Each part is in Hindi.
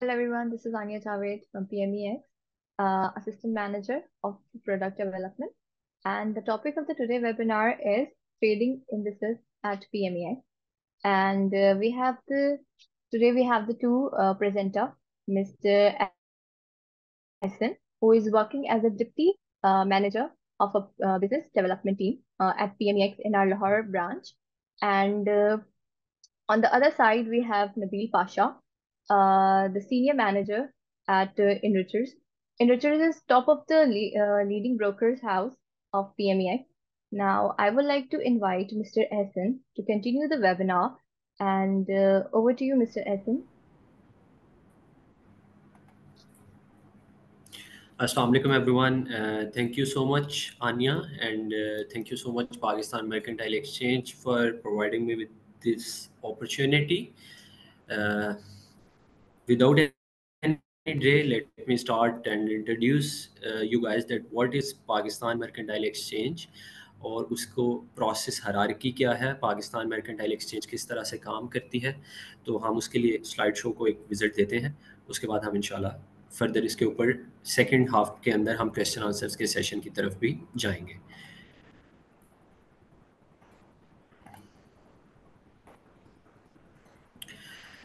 Hello everyone, this is Anya Javed from PMEX, Assistant Manager of Product Development. And the topic of the today webinar is trading indices at PMEX. And today we have the two presenter, Mr. Hassan, who is working as a Deputy Manager of a Business Development Team at PMEX in our Lahore branch. And on the other side, we have Nabil Pasha, the Senior Manager at Enrichers. Enrichers is top of the leading brokers house of PMEX. Now, I would like to invite Mr. Essen to continue the webinar. And over to you, Mr. Essen. Assalamu alaikum everyone. Thank you so much, Anya, and thank you so much, Pakistan Mercantile Exchange, for providing me with this opportunity. Without any delay, let me start and introduce you guys that what is Pakistan Mercantile Exchange और उसको प्रोसेस हायरार्की क्या है, पाकिस्तान मर्केंटाइल एक्सचेंज किस तरह से काम करती है। तो हम उसके लिए स्लाइड शो को एक विज़िट देते हैं, उसके बाद हम इंशाल्लाह फर्दर इसके ऊपर सेकंड हाफ के अंदर हम क्वेश्चन आंसर्स के सेशन की तरफ भी जाएंगे।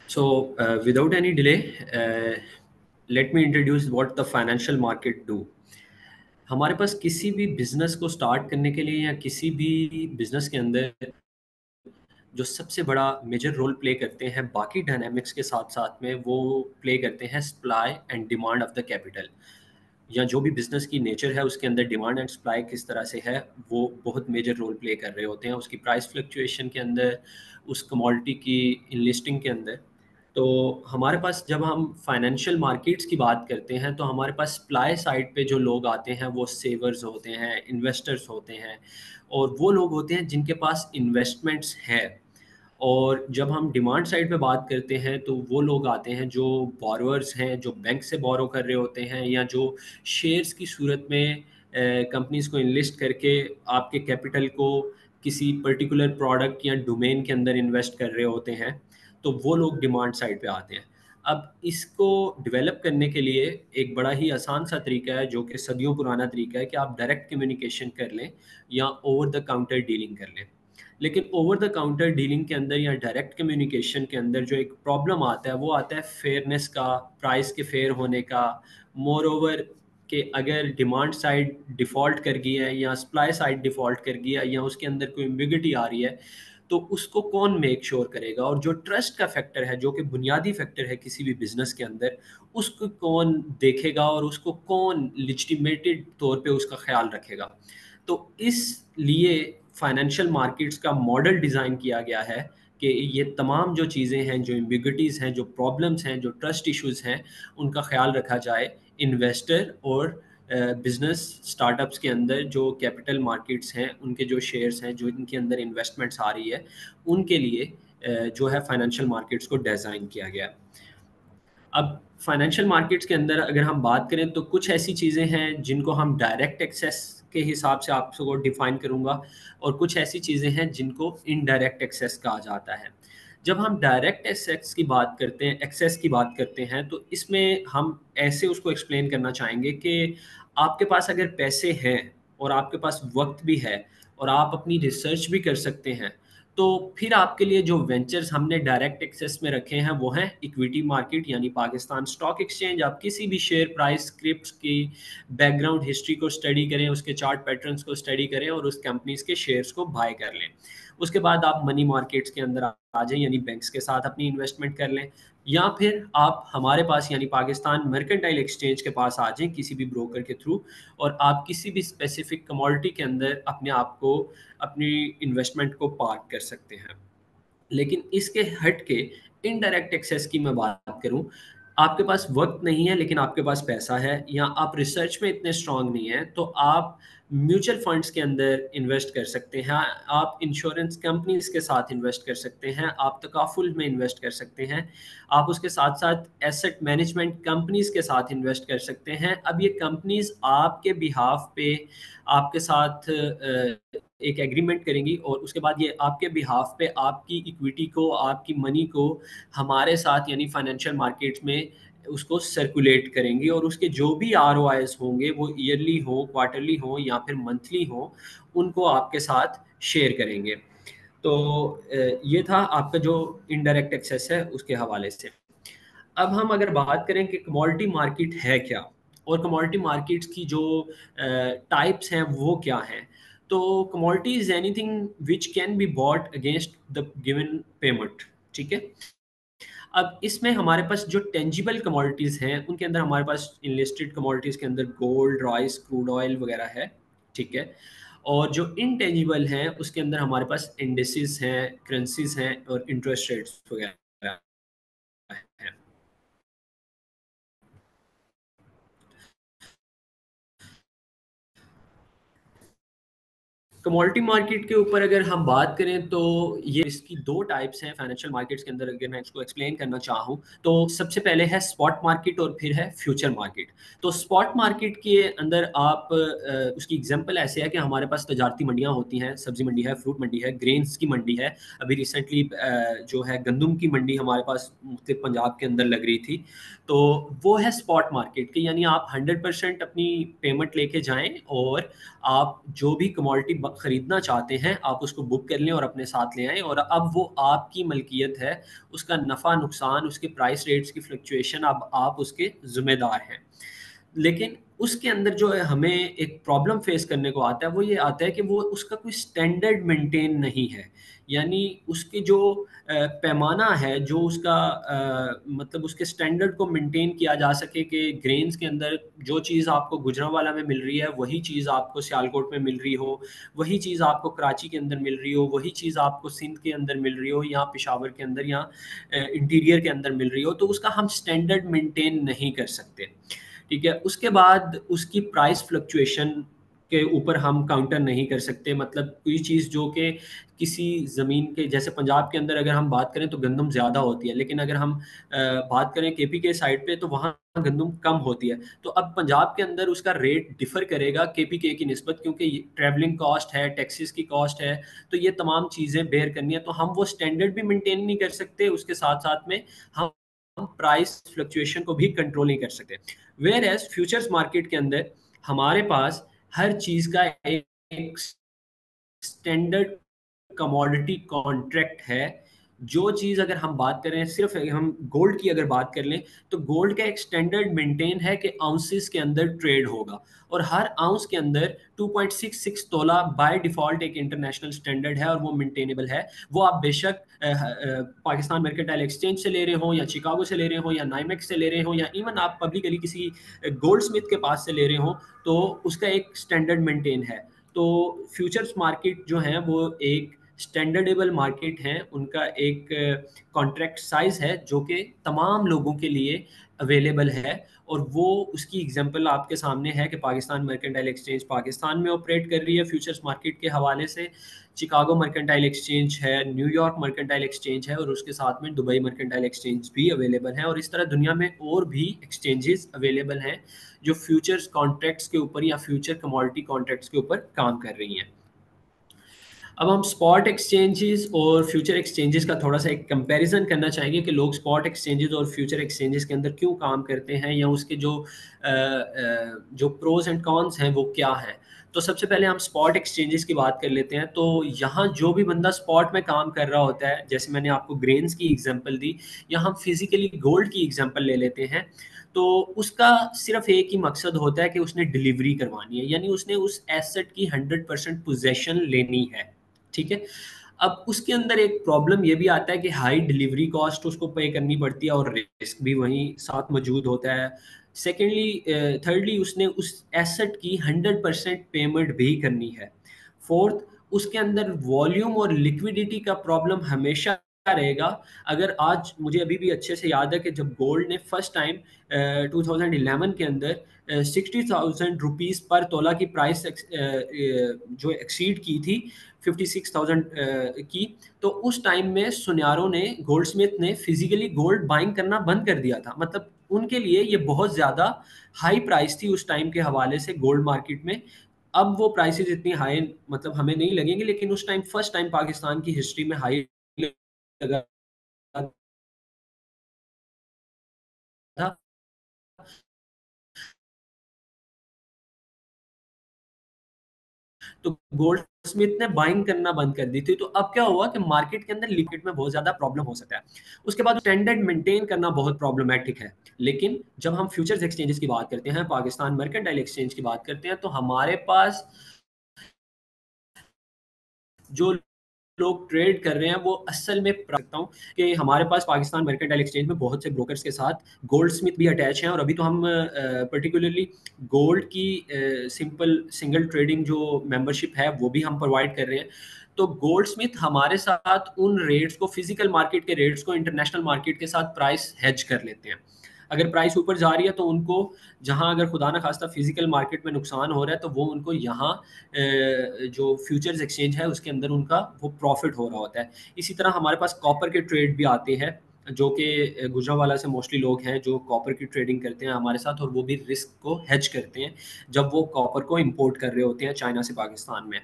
So without any delay, let me introduce what the financial market do. हमारे पास किसी भी बिजनेस को स्टार्ट करने के लिए या किसी भी बिजनेस के अंदर जो सबसे बड़ा मेजर रोल प्ले करते हैं बाकी डायनामिक्स के साथ साथ में, वो प्ले करते हैं supply and demand of the capital. या जो भी बिजनेस की नेचर है उसके अंदर डिमांड एंड सप्लाई किस तरह से है, वो बहुत मेजर रोल प्ले कर रहे होते हैं उसकी प्राइस फ्लक्चुएशन के अंदर, उस कमोडिटी की इनलिस्टिंग के अंदर। तो हमारे पास जब हम फाइनेंशियल मार्केट्स की बात करते हैं तो हमारे पास सप्लाई साइड पे जो लोग आते हैं वो सेवर्स होते हैं, इन्वेस्टर्स होते हैं, और वो लोग होते हैं जिनके पास इन्वेस्टमेंट्स हैं। और जब हम डिमांड साइड पे बात करते हैं तो वो लोग आते हैं जो बोरोअर्स हैं, जो बैंक से बोरो कर रहे होते हैं या जो शेयर्स की सूरत में कंपनीज को इनलिस्ट करके आपके कैपिटल को किसी पर्टिकुलर प्रोडक्ट या डोमेन के अंदर इन्वेस्ट कर रहे होते हैं। तो वो लोग डिमांड साइड पे आते हैं। अब इसको डेवलप करने के लिए एक बड़ा ही आसान सा तरीका है जो कि सदियों पुराना तरीका है कि आप डायरेक्ट कम्युनिकेशन कर लें या ओवर द काउंटर डीलिंग कर लें। लेकिन ओवर द काउंटर डीलिंग के अंदर या डायरेक्ट कम्युनिकेशन के अंदर जो एक प्रॉब्लम आता है वो आता है फेयरनेस का, प्राइस के फेयर होने का। मोर ओवर कि अगर डिमांड साइड डिफ़ॉल्ट कर गई है या सप्लाई साइड डिफ़ॉल्ट कर गई है या उसके अंदर कोई एम्बिग्युइटी आ रही है तो उसको कौन मेक श्योर करेगा, और जो ट्रस्ट का फैक्टर है जो कि बुनियादी फैक्टर है किसी भी बिजनेस के अंदर, उसको कौन देखेगा और उसको कौन लिजिटिमेटेड तौर पे उसका ख्याल रखेगा। तो इसलिए फाइनेंशियल मार्केट्स का मॉडल डिज़ाइन किया गया है कि ये तमाम जो चीज़ें हैं, जो एम्बिग्युइटीज़ हैं, जो प्रॉब्लम्स हैं, जो ट्रस्ट इश्यूज़ हैं, उनका ख्याल रखा जाए इन्वेस्टर और बिजनेस स्टार्टअप्स के अंदर जो कैपिटल मार्केट्स हैं, उनके जो शेयर्स हैं, जो इनके अंदर इन्वेस्टमेंट्स आ रही है, उनके लिए जो है फाइनेंशियल मार्केट्स को डिज़ाइन किया गया। अब फाइनेंशियल मार्केट्स के अंदर अगर हम बात करें तो कुछ ऐसी चीज़ें हैं जिनको हम डायरेक्ट एक्सेस के हिसाब से आपको डिफ़ाइन करूँगा, और कुछ ऐसी चीज़ें हैं जिनको इनडायरेक्ट एक्सेस कहा जाता है। जब हम डायरेक्ट एक्सेस की बात करते हैं, तो इसमें हम ऐसे उसको एक्सप्लेन करना चाहेंगे कि आपके पास अगर पैसे हैं और आपके पास वक्त भी है और आप अपनी रिसर्च भी कर सकते हैं, तो फिर आपके लिए जो वेंचर्स हमने डायरेक्ट एक्सेस में रखे हैं वो हैं इक्विटी मार्केट यानी पाकिस्तान स्टॉक एक्सचेंज। आप किसी भी शेयर प्राइस स्क्रिप्ट्स की बैकग्राउंड हिस्ट्री को स्टडी करें, उसके चार्ट पैटर्न्स को स्टडी करें और उस कंपनीज के शेयर्स को बाय कर लें। उसके बाद आप मनी मार्केट्स के अंदर आ जाएं यानी बैंक्स के साथ अपनी इन्वेस्टमेंट कर लें, या फिर आप हमारे पास यानी पाकिस्तान मर्केंटाइल एक्सचेंज के पास आ जाएं किसी भी ब्रोकर के थ्रू, और आप किसी भी स्पेसिफिक कमोडिटी के अंदर अपने आप को, अपनी इन्वेस्टमेंट को पार्क कर सकते हैं। लेकिन इसके हट के इनडायरेक्ट एक्सेस की मैं बात करूं, आपके पास वक्त नहीं है लेकिन आपके पास पैसा है, या आप रिसर्च में इतने स्ट्रांग नहीं है, तो आप म्यूचुअल फंड्स के अंदर इन्वेस्ट कर सकते हैं, आप इंश्योरेंस कंपनीज के साथ इन्वेस्ट कर सकते हैं, आप तकाफुल में इन्वेस्ट कर सकते हैं, आप उसके साथ साथ एसेट मैनेजमेंट कंपनीज के साथ इन्वेस्ट कर सकते हैं। अब ये कंपनीज आपके बिहाफ पे आपके साथ एक एग्रीमेंट करेंगी और उसके बाद ये आपके बिहाफ पे आपकी इक्विटी को, आपकी मनी को हमारे साथ यानी फाइनेंशियल मार्केट्स में उसको सर्कुलेट करेंगी और उसके जो भी ROIs होंगे वो ईयरली हो, क्वार्टरली हो या फिर मंथली हो, उनको आपके साथ शेयर करेंगे। तो ये था आपका जो इनडायरेक्ट एक्सेस है उसके हवाले से। अब हम अगर बात करें कि कमोडिटी मार्केट है क्या और कमोडिटी मार्केट्स की जो टाइप्स हैं वो क्या हैं, तो commodity is anything which can be bought against the given payment. ठीक है। अब इसमें हमारे पास जो टेंजिबल कमोडिटीज़ हैं उनके अंदर हमारे पास इनलिस्टेड कमोडिटीज़ के अंदर गोल्ड, राइस, क्रूड ऑयल वगैरह है। ठीक है। और जो इनटेंजिबल हैं उसके अंदर हमारे पास इंडिसेस हैं, करेंसीज हैं और इंटरेस्ट रेट्स वगैरह हैं। कमोडिटी मार्केट के ऊपर अगर हम बात करें तो ये इसकी दो टाइप्स हैं फाइनेंशियल मार्केट्स के अंदर। अगर मैं इसको एक्सप्लेन करना चाहूँ तो सबसे पहले है स्पॉट मार्केट और फिर है फ्यूचर मार्केट। तो स्पॉट मार्केट के अंदर आप उसकी एग्जांपल ऐसे है कि हमारे पास तजारती मंडियाँ होती हैं, सब्जी मंडी है, फ्रूट मंडी है, ग्रेन्स की मंडी है। अभी रिसेंटली जो है गंदम की मंडी हमारे पास मुख्तलिफ पंजाब के अंदर लग रही थी। तो वो है स्पॉट मार्केट की, यानी आप 100% अपनी पेमेंट लेके जाएं और आप जो भी कमोडिटी खरीदना चाहते हैं आप उसको बुक कर लें और अपने साथ ले आएं, और अब वो आपकी मलकियत है। उसका नफ़ा नुकसान, उसके प्राइस रेट्स की फ्लक्चुएशन, अब आप उसके ज़िम्मेदार हैं। लेकिन उसके अंदर जो है हमें एक प्रॉब्लम फेस करने को आता है, वो ये आता है कि वो उसका कोई स्टैंडर्ड मेंटेन नहीं है। यानी उसके जो पैमाना है, जो उसका मतलब उसके स्टैंडर्ड को मेंटेन किया जा सके कि ग्रेन्स के अंदर जो चीज़ आपको गुजरांवाला में मिल रही है वही चीज़ आपको सियालकोट में मिल रही हो, वही चीज़ आपको कराची के अंदर मिल रही हो, वही चीज़ आपको सिंध के अंदर मिल रही हो या पेशावर के अंदर या इंटीरियर के अंदर मिल रही हो, तो उसका हम स्टैंडर्ड मेंटेन नहीं कर सकते। ठीक है। उसके बाद उसकी प्राइस फ्लक्चुएशन के ऊपर हम काउंटर नहीं कर सकते। मतलब कोई चीज़ जो कि किसी ज़मीन के जैसे पंजाब के अंदर अगर हम बात करें तो गंदम ज़्यादा होती है, लेकिन अगर हम बात करें KP के साइड पे तो वहाँ गंदम कम होती है। तो अब पंजाब के अंदर उसका रेट डिफ़र करेगा KPK की निस्बत, क्योंकि ट्रैवलिंग कॉस्ट है, टैक्सेस की कॉस्ट है, तो ये तमाम चीज़ें बेयर करनी है। तो हम वो स्टैंडर्ड भी मेंटेन नहीं कर सकते, उसके साथ-साथ में हम प्राइस फ्लक्चुएशन को भी कंट्रोल नहीं कर सकते। वेयर एज फ्यूचर्स मार्केट के अंदर हमारे पास हर चीज का एक स्टैंडर्ड कमोडिटी कॉन्ट्रैक्ट है। जो चीज़ अगर हम बात करें, सिर्फ हम गोल्ड की अगर बात कर लें तो गोल्ड का एक स्टैंडर्ड मेंटेन है कि आउंसेस के अंदर ट्रेड होगा, और हर आउंस के अंदर 2.66 तोला बाय डिफ़ॉल्ट एक इंटरनेशनल स्टैंडर्ड है और वो मेंटेनेबल है। वो आप बेशक पाकिस्तान मर्केंटाइल एक्सचेंज से ले रहे हो या शिकागो से ले रहे हो या नाइमेक्स से ले रहे हो या इवन आप पब्लिकली किसी गोल्ड स्मिथ के पास से ले रहे हो, तो उसका एक स्टैंडर्ड मेंटेन है। तो फ्यूचर्स मार्केट जो है वो एक स्टैंडर्डेबल मार्केट हैं, उनका एक कॉन्ट्रैक्ट साइज है जो कि तमाम लोगों के लिए अवेलेबल है। और वो उसकी एग्जांपल आपके सामने है कि पाकिस्तान मर्केंटाइल एक्सचेंज पाकिस्तान में ऑपरेट कर रही है फ्यूचर्स मार्केट के हवाले से, शिकागो मर्केंटाइल एक्सचेंज है, न्यूयॉर्क मर्केंटाइल एक्सचेंज है, और उसके साथ में दुबई मर्केंटाइल एक्सचेंज भी अवेलेबल है। और इस तरह दुनिया में और भी एक्सचेंजेस अवेलेबल हैं जो फ्यूचर्स कॉन्ट्रैक्ट्स के ऊपर या फ्यूचर कमोडिटी कॉन्ट्रैक्ट्स के ऊपर काम कर रही हैं। अब हम स्पॉट एक्सचेंजेस और फ्यूचर एक्सचेंजेस का थोड़ा सा एक कंपैरिजन करना चाहेंगे कि लोग स्पॉट एक्सचेंजेस और फ्यूचर एक्सचेंजेस के अंदर क्यों काम करते हैं या उसके जो प्रोज एंड कॉन्स हैं वो क्या हैं। तो सबसे पहले हम स्पॉट एक्सचेंजेस की बात कर लेते हैं। तो यहाँ जो भी बंदा स्पॉट में काम कर रहा होता है, जैसे मैंने आपको ग्रेन्स की एग्जांपल दी, या हम फिजिकली गोल्ड की एग्जांपल ले लेते हैं, तो उसका सिर्फ एक ही मकसद होता है कि उसने डिलीवरी करवानी है, यानी उसने उस एसेट की 100% पोजेशन लेनी है। ठीक है। अब उसके अंदर एक प्रॉब्लम ये भी आता है कि हाई डिलीवरी कॉस्ट उसको पे करनी पड़ती है और रिस्क भी वहीं साथ मौजूद होता है। सेकेंडली थर्डली उसने उस एसेट की 100% पेमेंट भी करनी है। फोर्थ, उसके अंदर वॉल्यूम और लिक्विडिटी का प्रॉब्लम हमेशा रहेगा। अगर आज मुझे अभी भी अच्छे से याद है कि जब गोल्ड ने फर्स्ट टाइम 2011 के अंदर 60,000 रुपीज़ पर तोला की प्राइस जो एक्सीड की थी 56,000 की, तो उस टाइम में सुन्यारों ने, गोल्ड स्मिथ ने फिजिकली गोल्ड बाइंग करना बंद कर दिया था। मतलब उनके लिए ये बहुत ज़्यादा हाई प्राइस थी उस टाइम के हवाले से गोल्ड मार्केट में। अब वो प्राइसेस इतनी हाई मतलब हमें नहीं लगेंगे, लेकिन उस टाइम फर्स्ट टाइम पाकिस्तान की हिस्ट्री में हाई लगा था। तो गोल्ड स्मिथ ने बाइंग करना बंद कर दी थी। तो अब क्या हुआ कि मार्केट के अंदर लिक्विड में बहुत ज्यादा प्रॉब्लम हो सकता है। उसके बाद स्टैंडर्ड मेंटेन करना बहुत प्रॉब्लमेटिक है। लेकिन जब हम फ्यूचर्स एक्सचेंजेस की बात करते हैं, पाकिस्तान मर्केंटाइल एक्सचेंज की बात करते हैं, तो हमारे पास जो लोग ट्रेड कर रहे हैं वो असल में सकता हूँ कि हमारे पास पाकिस्तान मर्केंटाइल एक्सचेंज में बहुत से ब्रोकर्स के साथ गोल्ड स्मिथ भी अटैच हैं। और अभी तो हम पर्टिकुलरली गोल्ड की सिंपल सिंगल ट्रेडिंग जो मेंबरशिप है वो भी हम प्रोवाइड कर रहे हैं। तो गोल्ड स्मिथ हमारे साथ उन रेट्स को, फिजिकल मार्केट के रेट्स को इंटरनेशनल मार्केट के साथ प्राइस हेज कर लेते हैं। अगर प्राइस ऊपर जा रही है तो उनको, जहां अगर खुदा ना खास्ता फिजिकल मार्केट में नुकसान हो रहा है, तो वो उनको यहाँ जो फ्यूचर्स एक्सचेंज है उसके अंदर उनका वो प्रॉफिट हो रहा होता है। इसी तरह हमारे पास कॉपर के ट्रेड भी आते हैं, जो कि गुजरांवाला से मोस्टली लोग हैं जो कॉपर की ट्रेडिंग करते हैं हमारे साथ, और वो भी रिस्क को हेज करते हैं जब वो कॉपर को इंपोर्ट कर रहे होते हैं चाइना से पाकिस्तान में।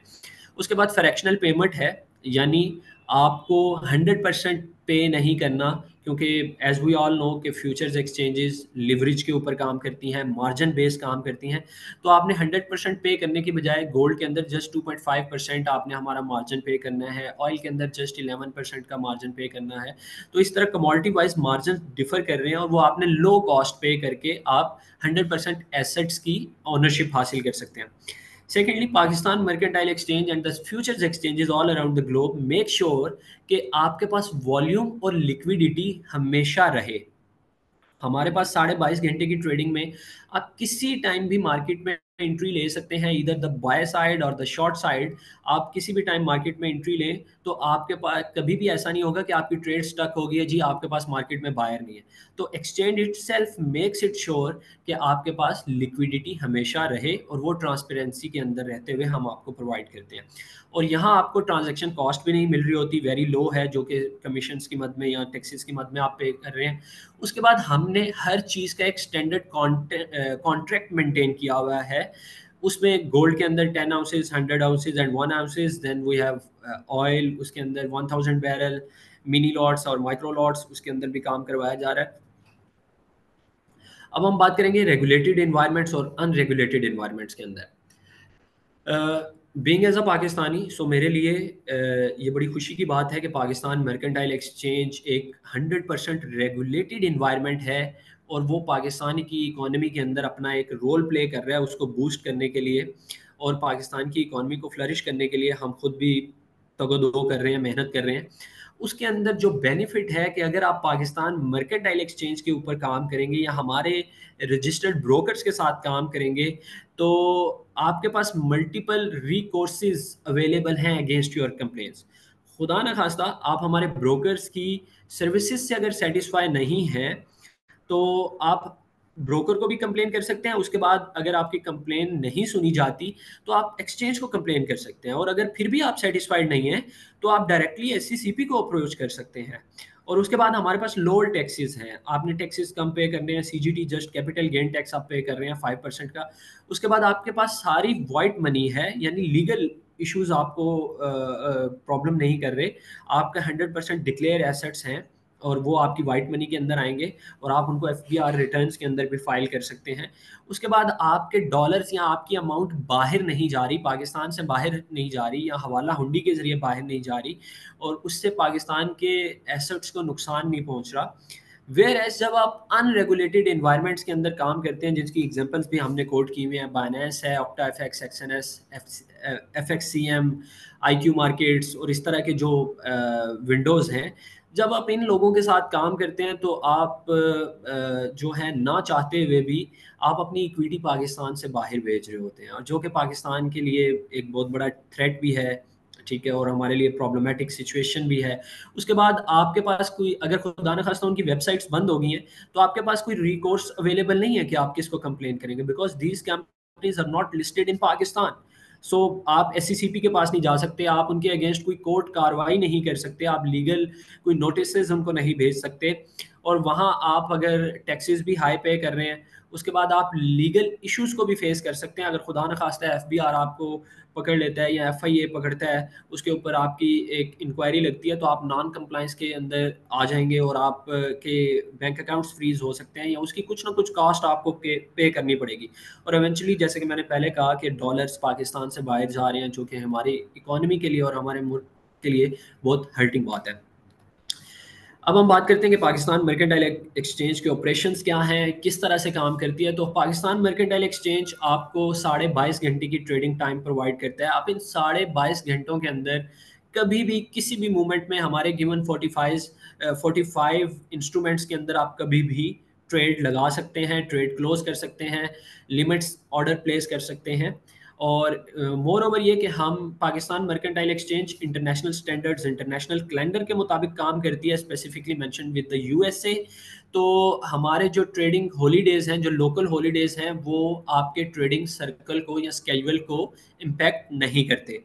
उसके बाद फ्रैक्शनल पेमेंट है, यानी आपको 100% पे नहीं करना, क्योंकि एज वी ऑल नो कि फ्यूचर्स एक्सचेंजेस लिवरेज के ऊपर काम करती हैं, मार्जिन बेस काम करती हैं। तो आपने 100% पे करने की बजाय गोल्ड के अंदर जस्ट 2.5% आपने हमारा मार्जिन पे करना है, ऑयल के अंदर जस्ट 11% का मार्जिन पे करना है। तो इस तरह कमोडिटी वाइज मार्जिन डिफर कर रहे हैं, और वो आपने लो कॉस्ट पे करके आप 100% एसेट्स की ओनरशिप हासिल कर सकते हैं। Secondly, Pakistan Mercantile Exchange and the futures exchanges all around the globe make sure कि आपके पास वॉल्यूम और लिक्विडिटी हमेशा रहे। हमारे पास 22.5 घंटे की ट्रेडिंग में आप किसी टाइम भी मार्केट में एंट्री ले सकते हैं, इधर द बाय साइड और द शॉर्ट साइड। आप किसी भी टाइम मार्केट में एंट्री लें तो आपके पास कभी भी ऐसा नहीं होगा कि आपकी ट्रेड स्टक हो गई है जी, आपके पास मार्केट में बायर नहीं है। तो exchange itself makes it sure कि आपके पास लिक्विडिटी हमेशा रहे, और वो ट्रांसपेरेंसी के अंदर रहते हुए हम आपको प्रोवाइड करते हैं। और यहाँ आपको ट्रांजैक्शन कॉस्ट भी नहीं मिल रही होती, वेरी लो है, जो कि कमीशंस की मद में या टैक्सेस की मद में आप पे कर रहे हैं। उसके बाद हमने हर चीज़ का एक स्टैंडर्ड कॉन्ट्रैक्ट मेंटेन किया हुआ है। उसमें गोल्ड के अंदर 10 ounces, 100 ounces and 1 ounces, then we have oil, उसके अंदर 1000 बैरल, मिनी लॉट्स और माइक्रो लॉट्स, उसके अंदर भी काम करवाया जा रहा है। अब हम बात करेंगे रेगुलेटेड इन्वायरमेंट्स और अनरेगुलेटेड इन्वायरमेंट्स के अंदर। बीइंग एज अ पाकिस्तानी, सो मेरे लिए ये बड़ी खुशी की बात है कि पाकिस्तान मर्केंटाइल एक्सचेंज एक 100% रेगुलेटेड इन्वायरमेंट है, और वो पाकिस्तान की इकोनॉमी के अंदर अपना एक रोल प्ले कर रहा है उसको बूस्ट करने के लिए, और पाकिस्तान की इकोनॉमी को फ्लरिश करने के लिए हम खुद भी तगोदो कर रहे हैं, मेहनत कर रहे हैं। उसके अंदर जो बेनिफिट है कि अगर आप पाकिस्तान मर्केंटाइल एक्सचेंज के ऊपर काम करेंगे या हमारे रजिस्टर्ड ब्रोकर्स के साथ काम करेंगे, तो आपके पास मल्टीपल रिकोर्सेज अवेलेबल हैं अगेंस्ट योर कंप्लेंट्स। खुदा ना खास्ता आप हमारे ब्रोकर्स की सर्विसेज से अगर सेटिस्फाई नहीं हैं, तो आप ब्रोकर को भी कंप्लेन कर सकते हैं। उसके बाद अगर आपकी कंप्लेन नहीं सुनी जाती तो आप एक्सचेंज को कंप्लेन कर सकते हैं, और अगर फिर भी आप सेटिस्फाइड नहीं हैं तो आप डायरेक्टली एससीसीपी को अप्रोच कर सकते हैं। और उसके बाद हमारे पास लोअर टैक्सेस हैं, आपने टैक्सेस कम पे करने हैं, CGT just capital gain tax आप पे कर रहे हैं 5% का। उसके बाद आपके पास सारी वाइट मनी है, यानी लीगल इश्यूज आपको प्रॉब्लम नहीं कर रहे, आपका 100% डिक्लेयर एसेट्स हैं, और वो आपकी वाइट मनी के अंदर आएंगे, और आप उनको एफबीआर रिटर्न्स के अंदर भी फाइल कर सकते हैं। उसके बाद आपके डॉलर्स या आपकी अमाउंट बाहर नहीं जा रही, पाकिस्तान से बाहर नहीं जा रही, या हवाला हुंडी के ज़रिए बाहर नहीं जा रही, और उससे पाकिस्तान के एसेट्स को नुकसान नहीं पहुंच रहा। वेयर एज जब आप अनरेगुलेटेड इन्वायरमेंट्स के अंदर काम करते हैं, जिसकी एग्जांपल्स भी हमने कोट की हुई हैं, बाइनेंस है, ऑक्टा एफएक्स, एक्सएनएस, एफएक्ससीएम, आईक्यू मार्केट्स, और इस तरह के जो विंडोज़ हैं, जब आप इन लोगों के साथ काम करते हैं तो आप जो है ना चाहते हुए भी आप अपनी इक्विटी पाकिस्तान से बाहर भेज रहे होते हैं, और जो कि पाकिस्तान के लिए एक बहुत बड़ा थ्रेट भी है, ठीक है, और हमारे लिए प्रॉब्लमेटिक सिचुएशन भी है। उसके बाद आपके पास कोई, अगर खुदा न खास्ता उनकी वेबसाइट्स बंद हो गई हैं, तो आपके पास कोई रिकोर्स अवेलेबल नहीं है कि आप किसको कंप्लेन करेंगे, because these companies are not listed in Pakistan. So आप एससीसीपी के पास नहीं जा सकते, आप उनके अगेंस्ट कोई कोर्ट कार्रवाई नहीं कर सकते, आप लीगल कोई नोटिस उनको नहीं भेज सकते। और वहाँ आप अगर टैक्सेस भी हाई पे कर रहे हैं, उसके बाद आप लीगल इश्यूज को भी फेस कर सकते हैं। अगर खुदा न खास्ता एफबीआर आपको पकड़ लेता है या एफआईए पकड़ता है, उसके ऊपर आपकी एक इंक्वायरी लगती है, तो आप नॉन कंप्लाइंस के अंदर आ जाएंगे और आप के बैंक अकाउंट्स फ्रीज हो सकते हैं या उसकी कुछ ना कुछ कॉस्ट आपको पे करनी पड़ेगी। और इवेंचुअली जैसे कि मैंने पहले कहा कि डॉलर्स पाकिस्तान से बाहर जा रहे हैं, जो कि हमारी इकोनॉमी के लिए और हमारे मुल्क के लिए बहुत हर्टिंग बात है। अब हम बात करते हैं कि पाकिस्तान मर्केंटाइल एक्सचेंज के ऑपरेशंस क्या हैं, किस तरह से काम करती है। तो पाकिस्तान मर्केंटाइल एक्सचेंज आपको 22.5 घंटे की ट्रेडिंग टाइम प्रोवाइड करता है। आप इन 22.5 घंटों के अंदर कभी भी किसी भी मूवमेंट में हमारे गिवन 45 इंस्ट्रूमेंट्स के अंदर आप कभी भी ट्रेड लगा सकते हैं, ट्रेड क्लोज कर सकते हैं, लिमिट्स ऑर्डर प्लेस कर सकते हैं। और मोर ओवर ये कि हम Pakistan mercantile exchange international standards, international calendar के मुताबिक काम करती है, specifically mention with the USA. तो हमारे जो ट्रेडिंग हॉलीडेज हैं, जो लोकल हॉलीडेज हैं, वो आपके ट्रेडिंग सर्कल को या स्केड्यूल को इम्पैक्ट नहीं करते।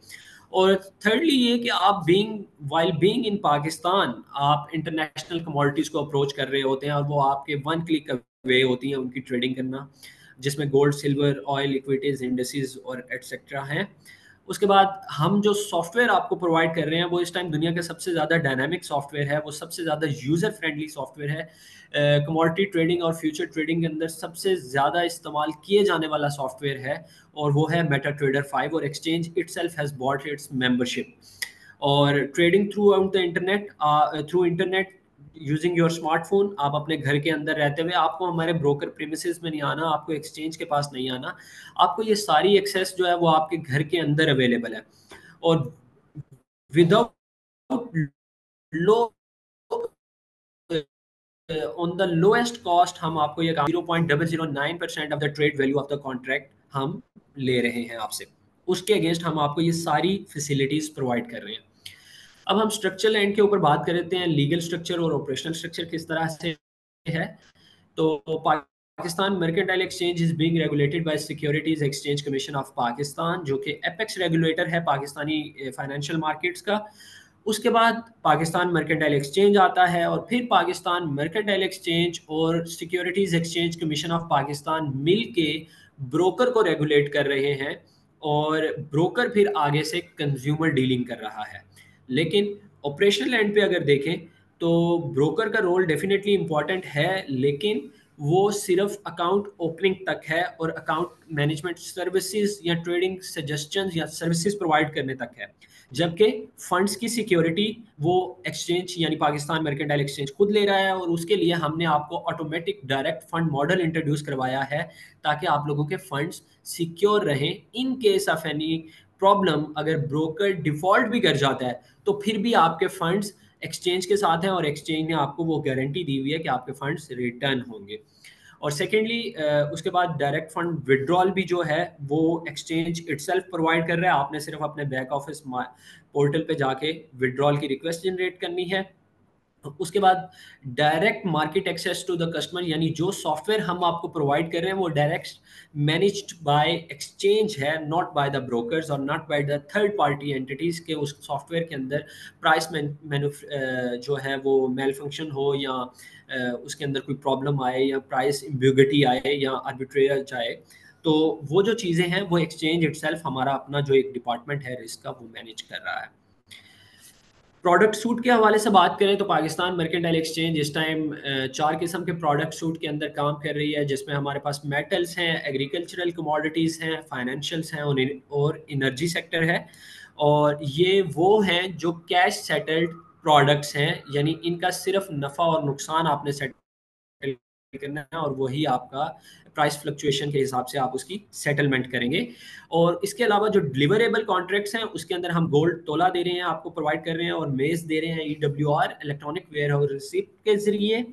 और थर्डली ये कि आप बीइंग इन पाकिस्तान, आप इंटरनेशनल कमोडिटीज़ को अप्रोच कर रहे होते हैं और वो आपके वन क्लिक अवे होती हैं उनकी ट्रेडिंग करना, जिसमें gold, silver, oil, equities, industries और एटसेट्रा हैं। उसके बाद हम जो सॉफ्टवेयर आपको प्रोवाइड कर रहे हैं वो इस टाइम दुनिया का सबसे ज़्यादा डायनामिक सॉफ्टवेयर है, वो सबसे ज़्यादा यूज़र फ्रेंडली सॉफ्टवेयर है। कमोडिटी ट्रेडिंग और फ्यूचर ट्रेडिंग के अंदर सबसे ज़्यादा इस्तेमाल किए जाने वाला सॉफ्टवेयर है और वो है मेटा ट्रेडर 5, और exchange itself has bought its membership. और trading throughout the internet, through internet using your smartphone, आप अपने घर के अंदर रहते हुए, आपको हमारे ब्रोकर प्रीमिसेस में नहीं आना, आपको एक्सचेंज के पास नहीं आना, आपको ये सारी एक्सेस जो है वो आपके घर के अंदर अवेलेबल है। और without low on the lowest cost हम आपको ये 0.009% of the trade value of the contract हम ले रहे हैं आपसे, उसके अगेंस्ट हम आपको ये सारी फैसिलिटीज प्रोवाइड कर रहे हैं। अब हम स्ट्रक्चरल एंड के ऊपर बात कर लेते हैं, लीगल स्ट्रक्चर और ऑपरेशनल स्ट्रक्चर किस तरह से है। तो Pakistan mercantile exchange is being regulated by securities exchange commission of Pakistan, जो कि एपेक्स रेगुलेटर है पाकिस्तानी फाइनेंशियल मार्केट्स का। उसके बाद पाकिस्तान मर्केंटाइल एक्सचेंज आता है और फिर पाकिस्तान मर्केंटाइल एक्सचेंज और securities exchange commission of Pakistan मिल के ब्रोकर को रेगुलेट कर रहे हैं और ब्रोकर फिर आगे से कंज्यूमर डीलिंग कर रहा है। लेकिन ऑपरेशनल एंड पे अगर देखें तो ब्रोकर का रोल डेफिनेटली इंपॉर्टेंट है, लेकिन वो सिर्फ अकाउंट ओपनिंग तक है और अकाउंट मैनेजमेंट सर्विसेज या ट्रेडिंग सजेशंस या सर्विसेज प्रोवाइड करने तक है। जबकि फंड्स की सिक्योरिटी वो एक्सचेंज यानी पाकिस्तान मर्केंटाइल एक्सचेंज खुद ले रहा है, और उसके लिए हमने आपको automatic direct fund model introduce करवाया है ताकि आप लोगों के फंड्स सिक्योर रहें। In case of any problem, अगर ब्रोकर डिफॉल्ट भी कर जाता है तो फिर भी आपके फंड्स एक्सचेंज के साथ हैं और एक्सचेंज ने आपको वो गारंटी दी हुई है कि आपके फंड्स रिटर्न होंगे। और सेकेंडली उसके बाद डायरेक्ट फंड विड्रॉल भी जो है वो एक्सचेंज इटसेल्फ प्रोवाइड कर रहा है। आपने सिर्फ अपने बैक ऑफिस पोर्टल पे जाके विड्रॉल की रिक्वेस्ट जनरेट करनी है। उसके बाद direct market access to the customer, यानी जो सॉफ्टवेयर हम आपको प्रोवाइड कर रहे हैं वो डायरेक्ट मैनेज्ड बाय एक्सचेंज है, नॉट बाय द ब्रोकर्स और not by the third party entities के। उस सॉफ्टवेयर के अंदर प्राइस जो है वो मेल फंक्शन हो या उसके अंदर कोई प्रॉब्लम आए या प्राइस एम्बिग्युइटी आए या आर्बिट्रेज जाए, तो वो जो चीज़ें हैं वो एक्सचेंज इटसेल्फ, हमारा अपना जो एक डिपार्टमेंट है रिस्क का, वो मैनेज कर रहा है। प्रोडक्ट सूट के हवाले से बात करें तो पाकिस्तान मर्केंटाइल एक्सचेंज इस टाइम 4 किस्म के प्रोडक्ट सूट के अंदर काम कर रही है, जिसमें हमारे पास मेटल्स हैं, एग्रीकल्चरल कमोडिटीज़ हैं, फाइनेंशियल्स हैं और इनर्जी सेक्टर है। और ये वो हैं जो कैश सेटल्ड प्रोडक्ट्स हैं, यानी इनका सिर्फ नफ़ा और नुकसान आपने सेटल करना है और वही आपका प्राइस फ्लक्चुएशन के हिसाब से आप उसकी सेटलमेंट करेंगे। और इसके अलावा जो डिलीवरेबल कॉन्ट्रैक्ट्स हैं उसके अंदर हम गोल्ड तोला दे रहे हैं, आपको प्रोवाइड कर रहे हैं, और मेज दे रहे हैं EWR, electronic warehouse receipt के जरिए।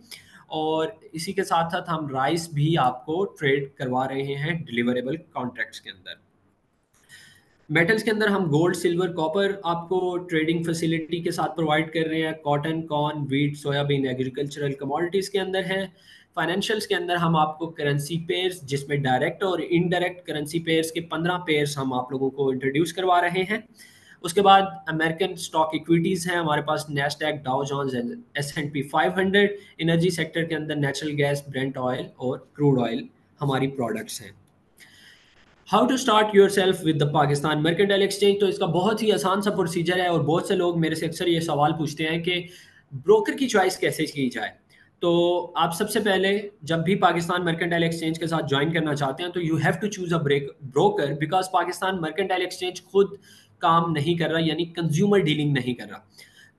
और इसी के साथ साथ हम राइस भी आपको ट्रेड करवा रहे हैं डिलीवरेबल कॉन्ट्रैक्ट्स के अंदर। मेटल्स के अंदर हम गोल्ड, सिल्वर, कॉपर आपको ट्रेडिंग फैसिलिटी के साथ प्रोवाइड कर रहे हैं। Cotton, corn, wheat, soybean agricultural commodities के अंदर है। फाइनेंशियल्स के अंदर हम आपको करेंसी पेयर्स, जिसमें डायरेक्ट और इनडायरेक्ट करेंसी पेयर्स के 15 पेयर्स हम आप लोगों को इंट्रोड्यूस करवा रहे हैं। उसके बाद अमेरिकन स्टॉक इक्विटीज़ हैं हमारे पास, Nasdaq, Dow Jones, S&P 500। Energy sector के अंदर नेचुरल गैस, ब्रेंट ऑयल और क्रूड ऑयल हमारी प्रोडक्ट्स हैं। How to start yourself with the Pakistan mercantile exchange, तो इसका बहुत ही आसान सा प्रोसीजर है और बहुत से लोग मेरे से अक्सर ये सवाल पूछते हैं कि ब्रोकर की चॉइस कैसे की जाए। तो आप सबसे पहले जब भी पाकिस्तान मर्केंटाइल एक्सचेंज के साथ ज्वाइन करना चाहते हैं तो you have to choose a broker, because Pakistan mercantile Exchange खुद काम नहीं कर रहा, यानी कंज्यूमर डीलिंग नहीं कर रहा।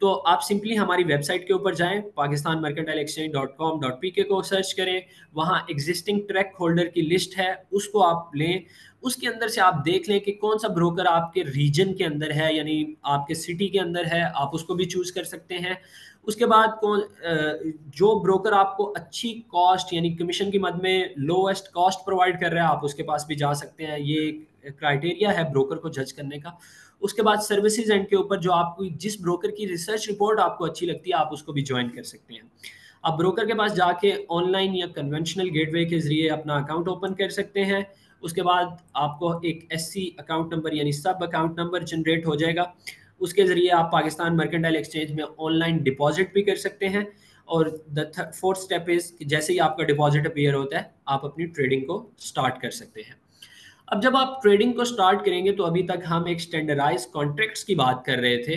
तो आप सिंपली हमारी वेबसाइट के ऊपर जाएं, pakistanmercantileexchange.com.pk को सर्च करें, वहाँ एग्जिस्टिंग ट्रैक होल्डर की लिस्ट है, उसको आप लें। उसके अंदर से आप देख लें कि कौन सा ब्रोकर आपके रीजन के अंदर है, यानी आपके सिटी के अंदर है, आप उसको भी चूज कर सकते हैं। उसके बाद जो ब्रोकर आपको अच्छी कॉस्ट यानी कमीशन की मद में लोएस्ट कॉस्ट प्रोवाइड कर रहा है, आप उसके पास भी जा सकते हैं। ये क्राइटेरिया है ब्रोकर को जज करने का। उसके बाद सर्विसेज एंड के ऊपर जो आपको जिस ब्रोकर की रिसर्च रिपोर्ट आपको अच्छी लगती है, आप उसको भी ज्वाइन कर सकते हैं। आप ब्रोकर के पास जाके ऑनलाइन या कन्वेंशनल गेटवे के जरिए अपना अकाउंट ओपन कर सकते हैं। उसके बाद आपको एक SC अकाउंट नंबर यानी सब अकाउंट नंबर जनरेट हो जाएगा। उसके ज़रिए आप पाकिस्तान मर्केंटाइल एक्सचेंज में ऑनलाइन डिपॉजिट भी कर सकते हैं। और द फोर्थ स्टेप इज़ कि जैसे ही आपका डिपॉजिट अपीयर होता है, आप अपनी ट्रेडिंग को स्टार्ट कर सकते हैं। अब जब आप ट्रेडिंग को स्टार्ट करेंगे, तो अभी तक हम एक स्टैंडर्डाइज कॉन्ट्रैक्ट्स की बात कर रहे थे।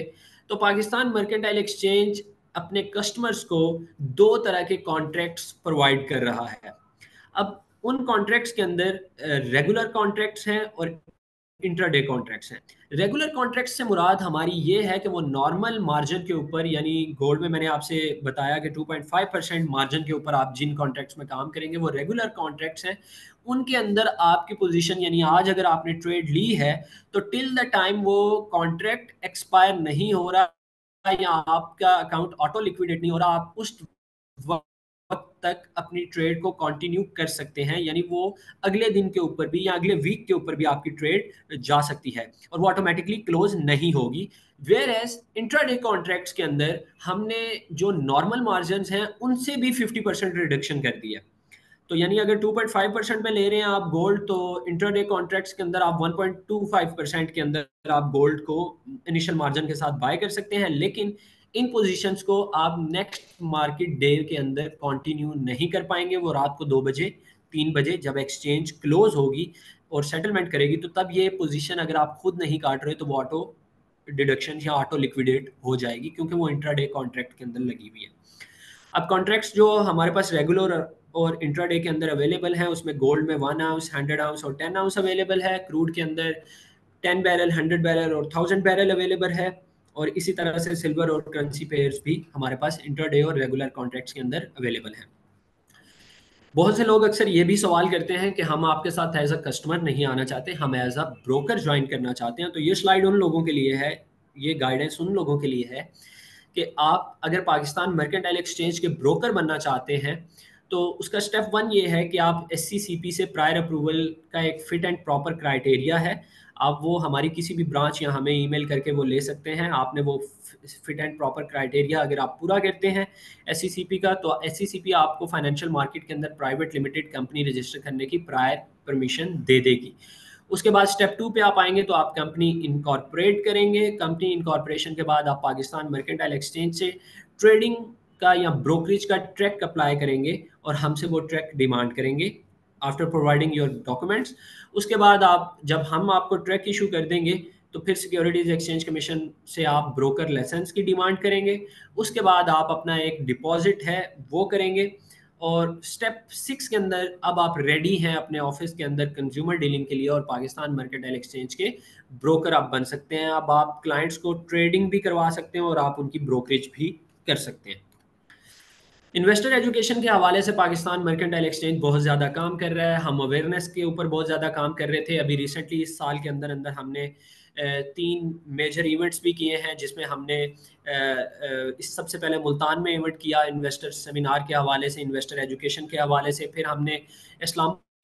तो पाकिस्तान मर्केंटाइल एक्सचेंज अपने कस्टमर्स को दो तरह के कॉन्ट्रैक्ट्स प्रोवाइड कर रहा है। अब उन कॉन्ट्रैक्ट्स के अंदर रेगुलर कॉन्ट्रैक्ट्स हैं और इंट्राडे कॉन्ट्रैक्ट्स हैं। रेगुलर कॉन्ट्रैक्ट्स से मुराद हमारी ये है कि वो नॉर्मल मार्जिन के ऊपर, यानी गोल्ड में मैंने आपसे बताया कि 2.5% मार्जिन के ऊपर आप जिन कॉन्ट्रैक्ट्स में काम करेंगे वो रेगुलर कॉन्ट्रैक्ट्स हैं। उनके अंदर आपकी पोजीशन, यानी आज अगर आपने ट्रेड ली है तो टिल द टाइम वो कॉन्ट्रैक्ट एक्सपायर नहीं हो रहा या आपका अकाउंट ऑटो लिक्विडेट नहीं हो रहा, आप उस वक्त तक अपनी ट्रेड को कंटिन्यू कर सकते हैं। यानी वो अगले दिन के ऊपर भी या अगले वीक के ऊपर भी आपकी ट्रेड जा सकती है और वो ऑटोमेटिकली क्लोज नहीं होगी। वेयर एज इंट्राडे कॉन्ट्रैक्ट्स के अंदर हमने जो नॉर्मल मार्जिन हैं उनसे भी 50% रिडक्शन कर दी है। तो यानी अगर 2.5% में ले रहे हैं आप गोल्ड, तो इंट्राडे कॉन्ट्रैक्ट्स के अंदर आप 1.25% के अंदर आप गोल्ड को इनिशियल मार्जिन के साथ बाय कर सकते हैं। लेकिन इन पोजीशंस को आप नेक्स्ट मार्केट डे के अंदर कंटिन्यू नहीं कर पाएंगे। वो रात को 2 बजे 3 बजे जब एक्सचेंज क्लोज होगी और सेटलमेंट करेगी, तो तब ये पोजीशन अगर आप खुद नहीं काट रहे तो वो ऑटो डिडक्शन या ऑटो लिक्विडेट हो जाएगी, क्योंकि वो इंट्राडे कॉन्ट्रैक्ट के अंदर लगी हुई है। अब कॉन्ट्रैक्ट्स जो हमारे पास रेगुलर और इंट्राडे के अंदर अवेलेबल हैं, उसमें गोल्ड में 1 आउंस, 100 आउंस और 10 आउंस अवेलेबल है। क्रूड के अंदर 10 बैरल, 100 बैरल और 1000 बैरल अवेलेबल है। और इसी तरह से सिल्वर और करेंसी पेयर्स भी हमारे पास इंट्राडे और रेगुलर कॉन्ट्रैक्ट्स के अंदर अवेलेबल हैं। बहुत से लोग अक्सर ये भी सवाल करते हैं कि हम आपके साथ एज अ कस्टमर नहीं आना चाहते, हम एज अ ब्रोकर ज्वाइन करना चाहते हैं। तो ये स्लाइड उन लोगों के लिए है, ये गाइडेंस उन लोगों के लिए है कि आप अगर पाकिस्तान मर्केंटाइल एक्सचेंज के ब्रोकर बनना चाहते हैं, तो उसका स्टेप 1 ये है कि आप SCCP से प्रायर अप्रूवल का एक फिट एंड प्रॉपर क्राइटेरिया है, आप वो हमारी किसी भी ब्रांच या हमें ईमेल करके वो ले सकते हैं। आपने वो फिट एंड प्रॉपर क्राइटेरिया अगर आप पूरा करते हैं SCCP का, तो SCCP आपको फाइनेंशियल मार्केट के अंदर प्राइवेट लिमिटेड कंपनी रजिस्टर करने की प्रायर परमिशन दे देगी। उसके बाद स्टेप 2 पे आप आएंगे तो आप कंपनी इनकॉर्पोरेट करेंगे। कंपनी इनकॉर्पोरेशन के बाद आप पाकिस्तान मर्केंटाइल एक्सचेंज से ट्रेडिंग का या ब्रोकरेज का ट्रैक अप्लाई करेंगे और हमसे वो ट्रैक डिमांड करेंगे आफ्टर प्रोवाइडिंग योर डॉक्यूमेंट्स। उसके बाद आप जब हम आपको ट्रैक इशू कर देंगे तो फिर सिक्योरिटीज एक्सचेंज कमीशन से आप ब्रोकर लाइसेंस की डिमांड करेंगे। उसके बाद आप अपना एक डिपॉजिट है वो करेंगे और स्टेप 6 के अंदर अब आप रेडी हैं अपने ऑफिस के अंदर कंज्यूमर डीलिंग के लिए और पाकिस्तान मर्केंटाइल एक्सचेंज के ब्रोकर आप बन सकते हैं। अब आप क्लाइंट्स को ट्रेडिंग भी करवा सकते हैं और आप उनकी ब्रोकरेज भी कर सकते हैं। इन्वेस्टर एजुकेशन के हवाले से पाकिस्तान मर्केंटाइल एक्सचेंज बहुत ज़्यादा काम कर रहा है। हम अवेयरनेस के ऊपर बहुत ज़्यादा काम कर रहे थे। अभी रिसेंटली इस साल के अंदर अंदर हमने 3 मेजर इवेंट्स भी किए हैं, जिसमें हमने इस सबसे पहले मुल्तान में इवेंट किया इन्वेस्टर सेमिनार के हवाले से, इन्वेस्टर एजुकेशन के हवाले से। फिर हमने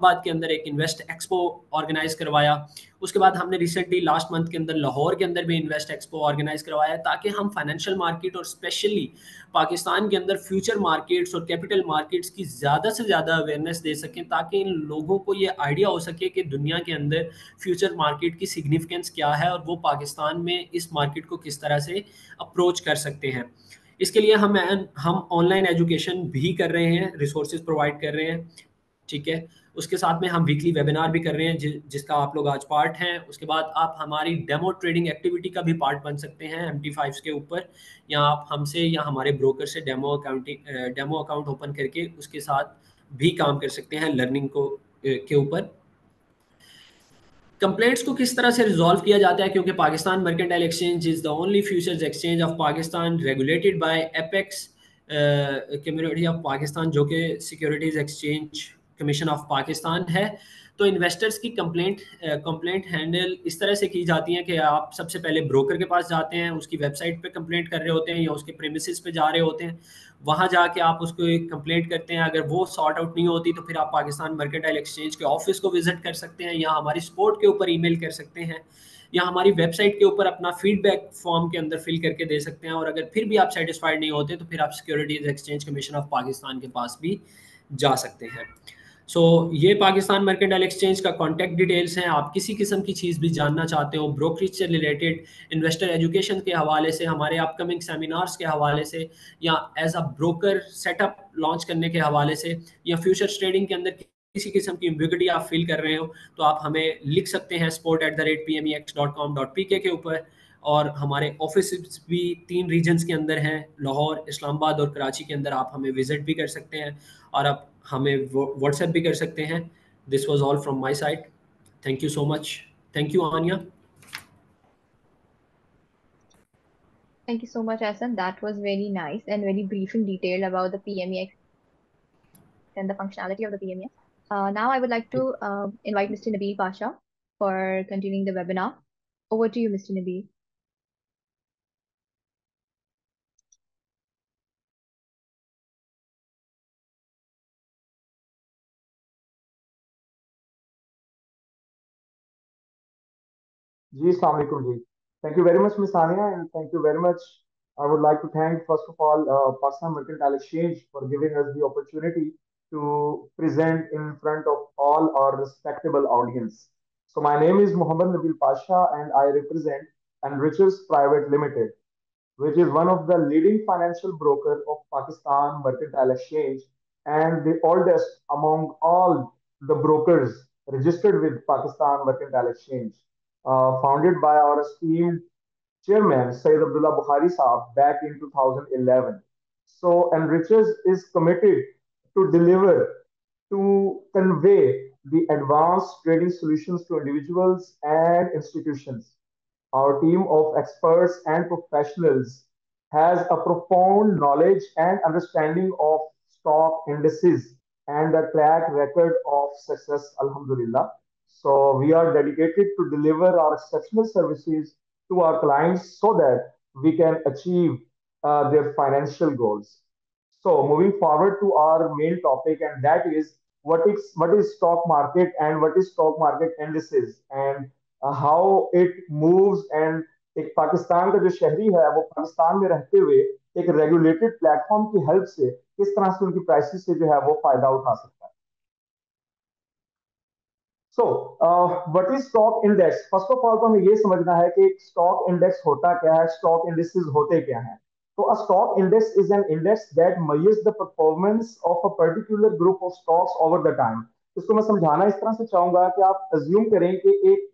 इस्लामाबाद के अंदर एक इन्वेस्ट एक्सपो ऑर्गेनाइज करवाया। उसके बाद हमने रिसेंटली लास्ट मंथ के अंदर लाहौर के अंदर भी इन्वेस्ट एक्सपो ऑर्गेनाइज करवाया, ताकि हम फाइनेंशियल मार्केट और स्पेशली पाकिस्तान के अंदर फ्यूचर मार्केट्स और कैपिटल मार्केट्स की ज़्यादा से ज़्यादा अवेयरनेस दे सकें, ताकि इन लोगों को ये आइडिया हो सके कि दुनिया के अंदर फ्यूचर मार्केट की सिग्निफिकेंस क्या है और वो पाकिस्तान में इस मार्केट को किस तरह से अप्रोच कर सकते हैं। इसके लिए हम ऑनलाइन एजुकेशन भी कर रहे हैं, रिसोर्सेज प्रोवाइड कर रहे हैं, ठीक है। उसके साथ में हम वीकली वेबिनार भी कर रहे हैं जिसका आप लोग आज पार्ट हैं। उसके बाद आप हमारी डेमो ट्रेडिंग एक्टिविटी का भी पार्ट बन सकते हैं MT5 के ऊपर, या आप हमसे या हमारे ब्रोकर से डेमो अकाउंट ओपन करके उसके साथ भी काम कर सकते हैं लर्निंग को के ऊपर। कंप्लेंट्स को किस तरह से रिजॉल्व किया जाता है, क्योंकि Pakistan mercantile exchange is the only futures exchange of Pakistan regulated by apex community of Pakistan, जो कि securities exchange commission of Pakistan है। तो इन्वेस्टर्स की कंप्लेंट हैंडल इस तरह से की जाती है कि आप सबसे पहले ब्रोकर के पास जाते हैं, उसकी वेबसाइट पे कंप्लेंट कर रहे होते हैं या उसके प्रेमिसेस पे जा रहे होते हैं, वहाँ जाके आप उसको एक कंप्लेंट करते हैं। अगर वो सॉर्ट आउट नहीं होती तो फिर आप पाकिस्तान मर्केंटाइल एक्सचेंज के ऑफिस को विजिट कर सकते हैं, या हमारी सपोर्ट के ऊपर ईमेल कर सकते हैं, या हमारी वेबसाइट के ऊपर अपना फीडबैक फॉर्म के अंदर फिल करके दे सकते हैं। और अगर फिर भी आप सेटिस्फाइड नहीं होते तो फिर आप securities exchange commission of Pakistan के पास भी जा सकते हैं। सो ये पाकिस्तान मर्केंटाइल एक्सचेंज का कॉन्टैक्ट डिटेल्स हैं। आप किसी किस्म की चीज़ भी जानना चाहते हो, ब्रोकरेज से रिलेटेड, इन्वेस्टर एजुकेशन के हवाले से, हमारे अपकमिंग सेमिनार्स के हवाले से, या as a broker setup launch करने के हवाले से, या फ्यूचर ट्रेडिंग के अंदर किसी किस्म की एम्बिग्युइटी आप फील कर रहे हो, तो आप हमें लिख सकते हैं support@pmex.com.pk के ऊपर। और हमारे ऑफिस भी 3 रीजन्स के अंदर हैं, लाहौर, इस्लामाबाद और कराची के अंदर। आप हमें विजिट भी कर सकते हैं और आप हमें व्हाट्सएप भी कर सकते हैं। This was all from my side. Thank you so much. Thank you Aniya. Thank you so much, Asan. That was very nice and very brief in detail about the PMEX and the functionality of the PMEX. Now I would like to invite Mr. Nabil Pasha for continuing the webinar. Over to you, Mr. Nabil. जी, अस्सलाम वालेकुम जी. Thank you very much, Miss Ania, and thank you very much. I would like to thank, first of all, Pakistan Mercantile Exchange for giving us the opportunity to present in front of all our respectable audience. So my name is Muhammad Nabil Pasha, and I represent Enrichers Private Limited, which is one of the leading financial broker of Pakistan Mercantile Exchange and the oldest among all the brokers registered with Pakistan Mercantile Exchange, founded by our esteemed chairman Sayyid Abdullah Bukhari Saab back in 2011. So Enrichers is committed to deliver, to convey the advanced trading solutions to individuals and institutions. Our team of experts and professionals has a profound knowledge and understanding of stock indices and a track record of success, Alhamdulillah. So we are dedicated to deliver our exceptional services to our clients so that we can achieve their financial goals. So moving forward to our main topic, and that is what is stock market and what is stock market indices, and how it moves, and एक पाकिस्तान का जो शहरी है वो पाकिस्तान में रहते हुए एक रेगुलेटेड प्लेटफॉर्म की हेल्प से किस तरह से उनकी प्राइसेस से जो है वो फायदा उठा सकता है. So what is stock index? First of all तो हमें ये समझना है कि स्टॉक इंडेक्स होता क्या है, स्टॉक इंडेक्सेस होते क्या हैं. तो a stock index is an index that measures the performance of a particular group of stocks over the time. इसको मैं समझाना इस तरह से चाहूंगा कि आप अज्यूम करें कि एक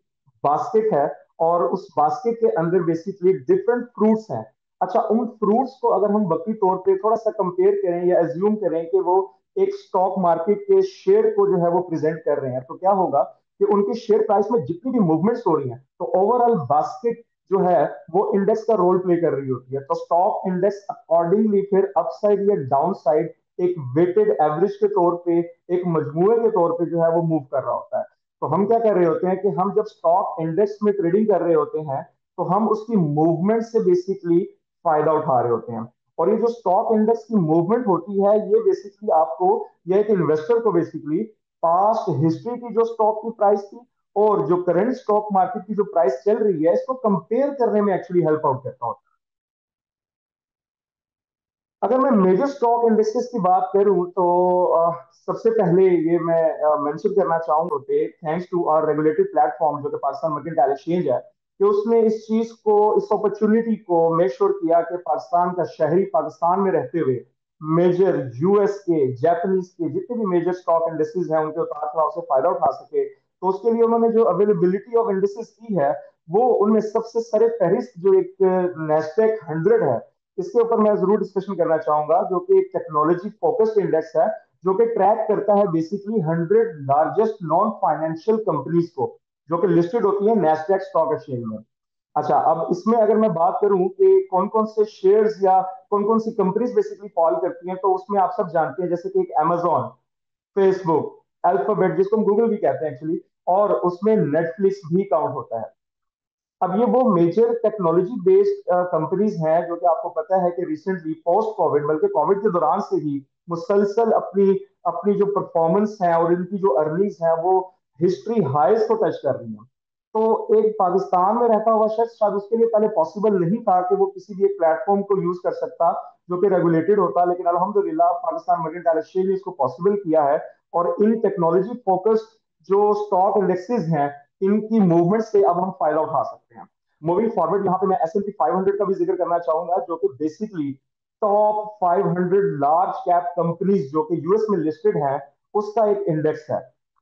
बास्केट है और उस बास्केट के अंदर बेसिकली डिफरेंट फ्रूट्स हैं. अच्छा, उन फ्रूट्स को अगर हम वक्ती तौर पे थोड़ा सा कंपेयर करें या एज्यूम करें कि वो एक स्टॉक मार्केट के शेयर को जो है वो प्रेजेंट कर रहे हैं, तो क्या होगा कि उनकी शेयर प्राइस में जितनी भी मूवमेंट्स हो रही हैं तो ओवरऑल बास्केट जो है वो इंडेक्स का रोल प्ले कर रही होती है. तो स्टॉक इंडेक्स अकॉर्डिंगली फिर अपसाइड या डाउन साइड एक वेटेड एवरेज के तौर पे, एक मजमूए के तौर पे जो है वो मूव कर रहा होता है. तो हम क्या कर रहे होते हैं कि हम जब स्टॉक इंडेक्स में ट्रेडिंग कर रहे होते हैं तो हम उसकी मूवमेंट से बेसिकली फायदा उठा रहे होते हैं. और ये जो स्टॉक इंडेक्स की मूवमेंट होती है ये बेसिकली आपको, ये एक इन्वेस्टर को बेसिकली पास्ट हिस्ट्री की जो स्टॉक की प्राइस थी और जो करंट स्टॉक मार्केट की जो प्राइस चल रही है, इसको कंपेयर करने में एक्चुअली हेल्प आउट करता हूं। अगर मैं मेजर स्टॉक इंडेक्सेस की बात करूं तो सबसे पहले ये मैं मेंशन करना चाहूंगा कि thanks to our regulatory platform जो कि पाकिस्तान मर्केंटाइल एक्सचेंज है, कि उसने इस चीज को, इस अपॉर्चुनिटी को मेक श्योर किया कि पाकिस्तान का शहरी पाकिस्तान में रहते हुए मेजर यूएस के, जापानीज के जितने भी मेजर स्टॉक इंडेक्सेस हैं उनके उतार चढ़ाव से फायदा उठा सके। तो उसके लिए उन्होंने जो अवेलेबिलिटी ऑफ इंडेक्सेस की है, वो उनमें सबसे सर फहरिस्त जो एक नेस्डेक 100 है, इसके ऊपर मैं जरूर डिस्कशन करना चाहूंगा, जो कि एक टेक्नोलॉजी फोकस्ड इंडेक्स है, जो कि ट्रैक करता है basically 100 largest non financial companies को, जो कि लिस्टेड होती है नेस्डेक स्टॉक एक्सचेंज में। अच्छा, अब इसमें अगर मैं बात करूं कि कौन कौन से शेयर्स या कौन कौन सी कंपनीज बेसिकली फॉल करती हैं, तो उसमें आप सब जानते हैं जैसे कि एक अमेजॉन, फेसबुक, अल्फाबेट जिसको हम गूगल भी कहते हैं एक्चुअली, और उसमें नेटफ्लिक्स भी काउंट होता है। अब ये वो मेजर टेक्नोलॉजी बेस्ड कंपनीज हैं जो कि आपको पता है कि रिसेंटली पोस्ट कोविड, बल्कि कोविड के दौरान से ही मुसलसल अपनी अपनी जो परफॉर्मेंस है और इनकी जो अर्निंग्स है वो हिस्ट्री हाईज को टच कर रही हैं। तो एक पाकिस्तान में रहता हुआ शख्स, शायद उसके लिए पहले पॉसिबल नहीं था कि वो किसी भी एक प्लेटफॉर्म को यूज कर सकता जो कि रेगुलेटेड होता, लेकिन अल्हम्दुलिल्लाह पाकिस्तान मर्केंटाइल एक्सचेंज ने इसको पॉसिबल किया है। और इन टेक्नोलॉजी फोकस्ड जो स्टॉक इंडेक्सेस हैं, इनकी मूवमेंट से अब हम फायदा उठा सकते हैं। मूविंग फॉरवर्ड, यहाँ पे मैं S&P 500 का भी जिक्र करना चाहूंगा, जो कि basically top 500 large cap companies जो कि यूएस में लिस्टेड है, उसका एक इंडेक्स है।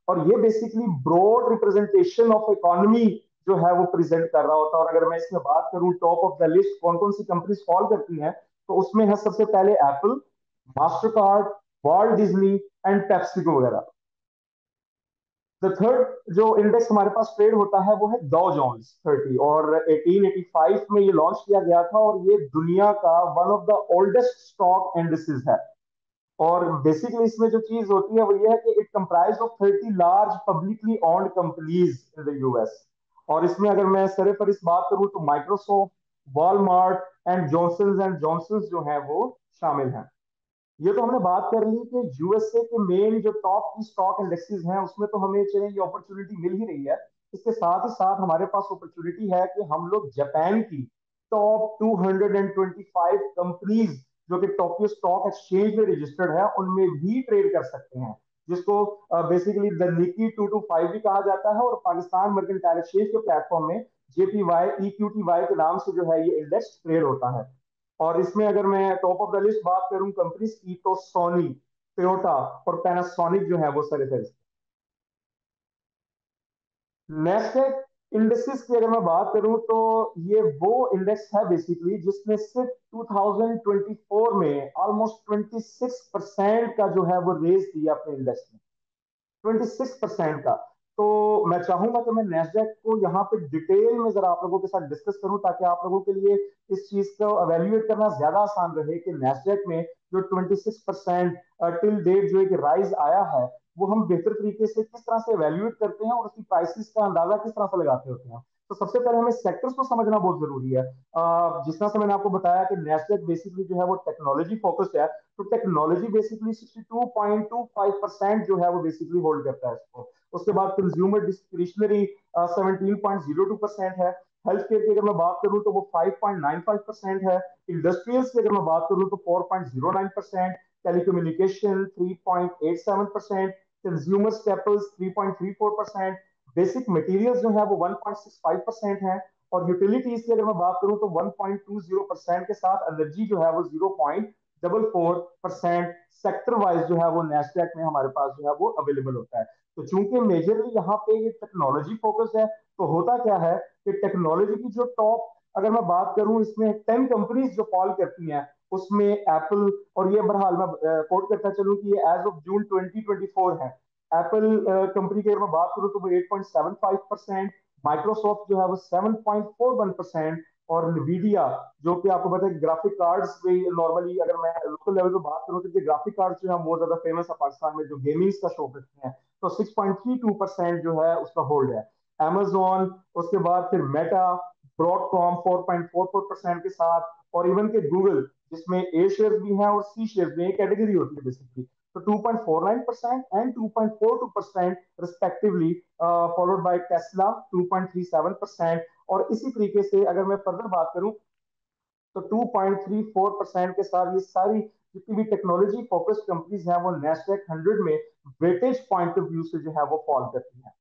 और ये basically broad representation of economy जो है वो प्रेजेंट कर रहा होता है। और अगर मैं इसमें बात करूं टॉप ऑफ द लिस्ट कौन कौन सी कंपनीज फॉल करती हैं, तो उसमें है सबसे पहले Apple, master card, Walt Disney and PepsiCo वगैरह। द थर्ड जो इंडेक्स हमारे पास ट्रेड होता है वो है डॉ जोन्स 30, और 1885 में ये लॉन्च किया गया था, और ये दुनिया का one of the oldest stock indexes है। और बेसिकली इसमें जो चीज होती है वो ये है कि it comprise of 30 large publicly owned companies in the US. और इसमें अगर मैं सरेफहरिस्त बात करूं तो माइक्रोसॉफ्ट, वॉलमार्ट एंड जॉनसन्स जो है वो शामिल हैं। ये तो हमने बात कर ली कि यूएसए के मेन जो टॉप की स्टॉक इंडेक्सेस हैं उसमें तो हमें चलिए ये अपॉर्चुनिटी मिल ही रही है। इसके साथ ही साथ हमारे पास अपॉर्चुनिटी है कि हम लोग जापान की टॉप 225 कंपनीज जो कि टोक्यो स्टॉक एक्सचेंज में रजिस्टर्ड है उनमें भी ट्रेड कर सकते हैं, जिसको बेसिकली द निकी 225 भी कहा जाता है। और पाकिस्तान मर्केंटाइल एक्सचेंज के प्लेटफॉर्म में जेपीवाई EQTY के नाम से जो है ये इंडेक्स ट्रेड होता है। और इसमें अगर मैं टॉप ऑफ द लिस्ट बात करूं कंपनीज की, तो सोनी, टोयोटा और पैनासोनिक जो है वो सर फहरिस्त। नेस्डेक इंडेक्सेस की अगर मैं बात करूं तो ये वो इंडेक्स है बेसिकली जिसने सिर्फ 2024 में ऑलमोस्ट 26% का जो है वो रेस दिया अपने इंडेक्स में, 26% का। तो मैं चाहूंगा कि मैं नेस्डेक को यहाँ पे डिटेल में जरा आप लोगों के साथ डिस्कस करूं, ताकि आप लोगों के लिए इस चीज को एवेल्युएट करना ज्यादा आसान रहे कि नेस्डेक में जो 26% टिल डेट जो एक राइज आया है, वो हम बेहतर तरीके से किस तरह से एवेल्युएट करते हैं और उसकी प्राइसेस का अंदाजा किस तरह से लगाते होते हैं। तो सबसे पहले हमें सेक्टर्स को समझना बहुत जरूरी है। जिस तरह से मैंने आपको बताया कि नेस्डेक बेसिकली जो है वो टेक्नोलॉजी फोकस्ड है, तो टेक्नोलॉजी बेसिकली 62.25% जो है वो बेसिकली होल्ड करता है इसको। उसके बाद कंज्यूमर डिस्क्रिशनरी 17.02% है। हेल्थ केयर की अगर मैं बात करूं तो वो 5.95% है। इंडस्ट्रियल्स की अगर मैं बात करूं तो 4.09%, telecommunication 3.87%, consumer staples 3.34%, basic materials जो है वो 1.65% है। और यूटिलिटीज की अगर मैं बात करूं तो 1.20% के साथ एनर्जी जो है वो 0.44% सेक्टर वाइज जो है वो नेस्डेक में हमारे पास जो है वो अवेलेबल होता है। तो चूंकि मेजरली यहाँ पे ये टेक्नोलॉजी फोकस है, तो होता क्या है कि टेक्नोलॉजी की जो टॉप अगर मैं बात करूं इसमें 10 कंपनीज जो फॉल करती हैं, उसमें एप्पल, और ये बहरहाल मैं कोट करता चलूं कि ये एज ऑफ जून 2024 है। एप्पल कंपनी की अगर मैं बात करूं तो वो 8.75%, माइक्रोसॉफ्ट जो है वो 7.41%, और nvidia जो कि आपको पता है ग्राफिक कार्ड्स भी नॉर्मली अगर मैं लोकल लेवल पे बात करूं तो ग्राफिक कार्ड्स जो है बहुत ज्यादा फेमस है पाकिस्तान में, जो गेमिंग का शौक रखते हैं, तो 6.32% जो है उसका होल्ड है। Amazon, उसके बाद फिर मेटा, ब्रॉडकॉम 4.44% के साथ, और इवन के गूगल जिसमें ए शेयर भी हैं और सी शेयर भी, कैटेगरी होती है बेसिकली, तो 2.49% and 2.42% respectively, followed by Tesla 2.37%। और इसी तरीके से अगर मैं फर्दर बात करूं तो 2.34% के साथ ये सारी जितनी भी टेक्नोलॉजी फोकस्ड कंपनीज हैं वो नेस्डेक 100 में वेटेज पॉइंट ऑफ व्यू से जो है वो फॉल करती हैं।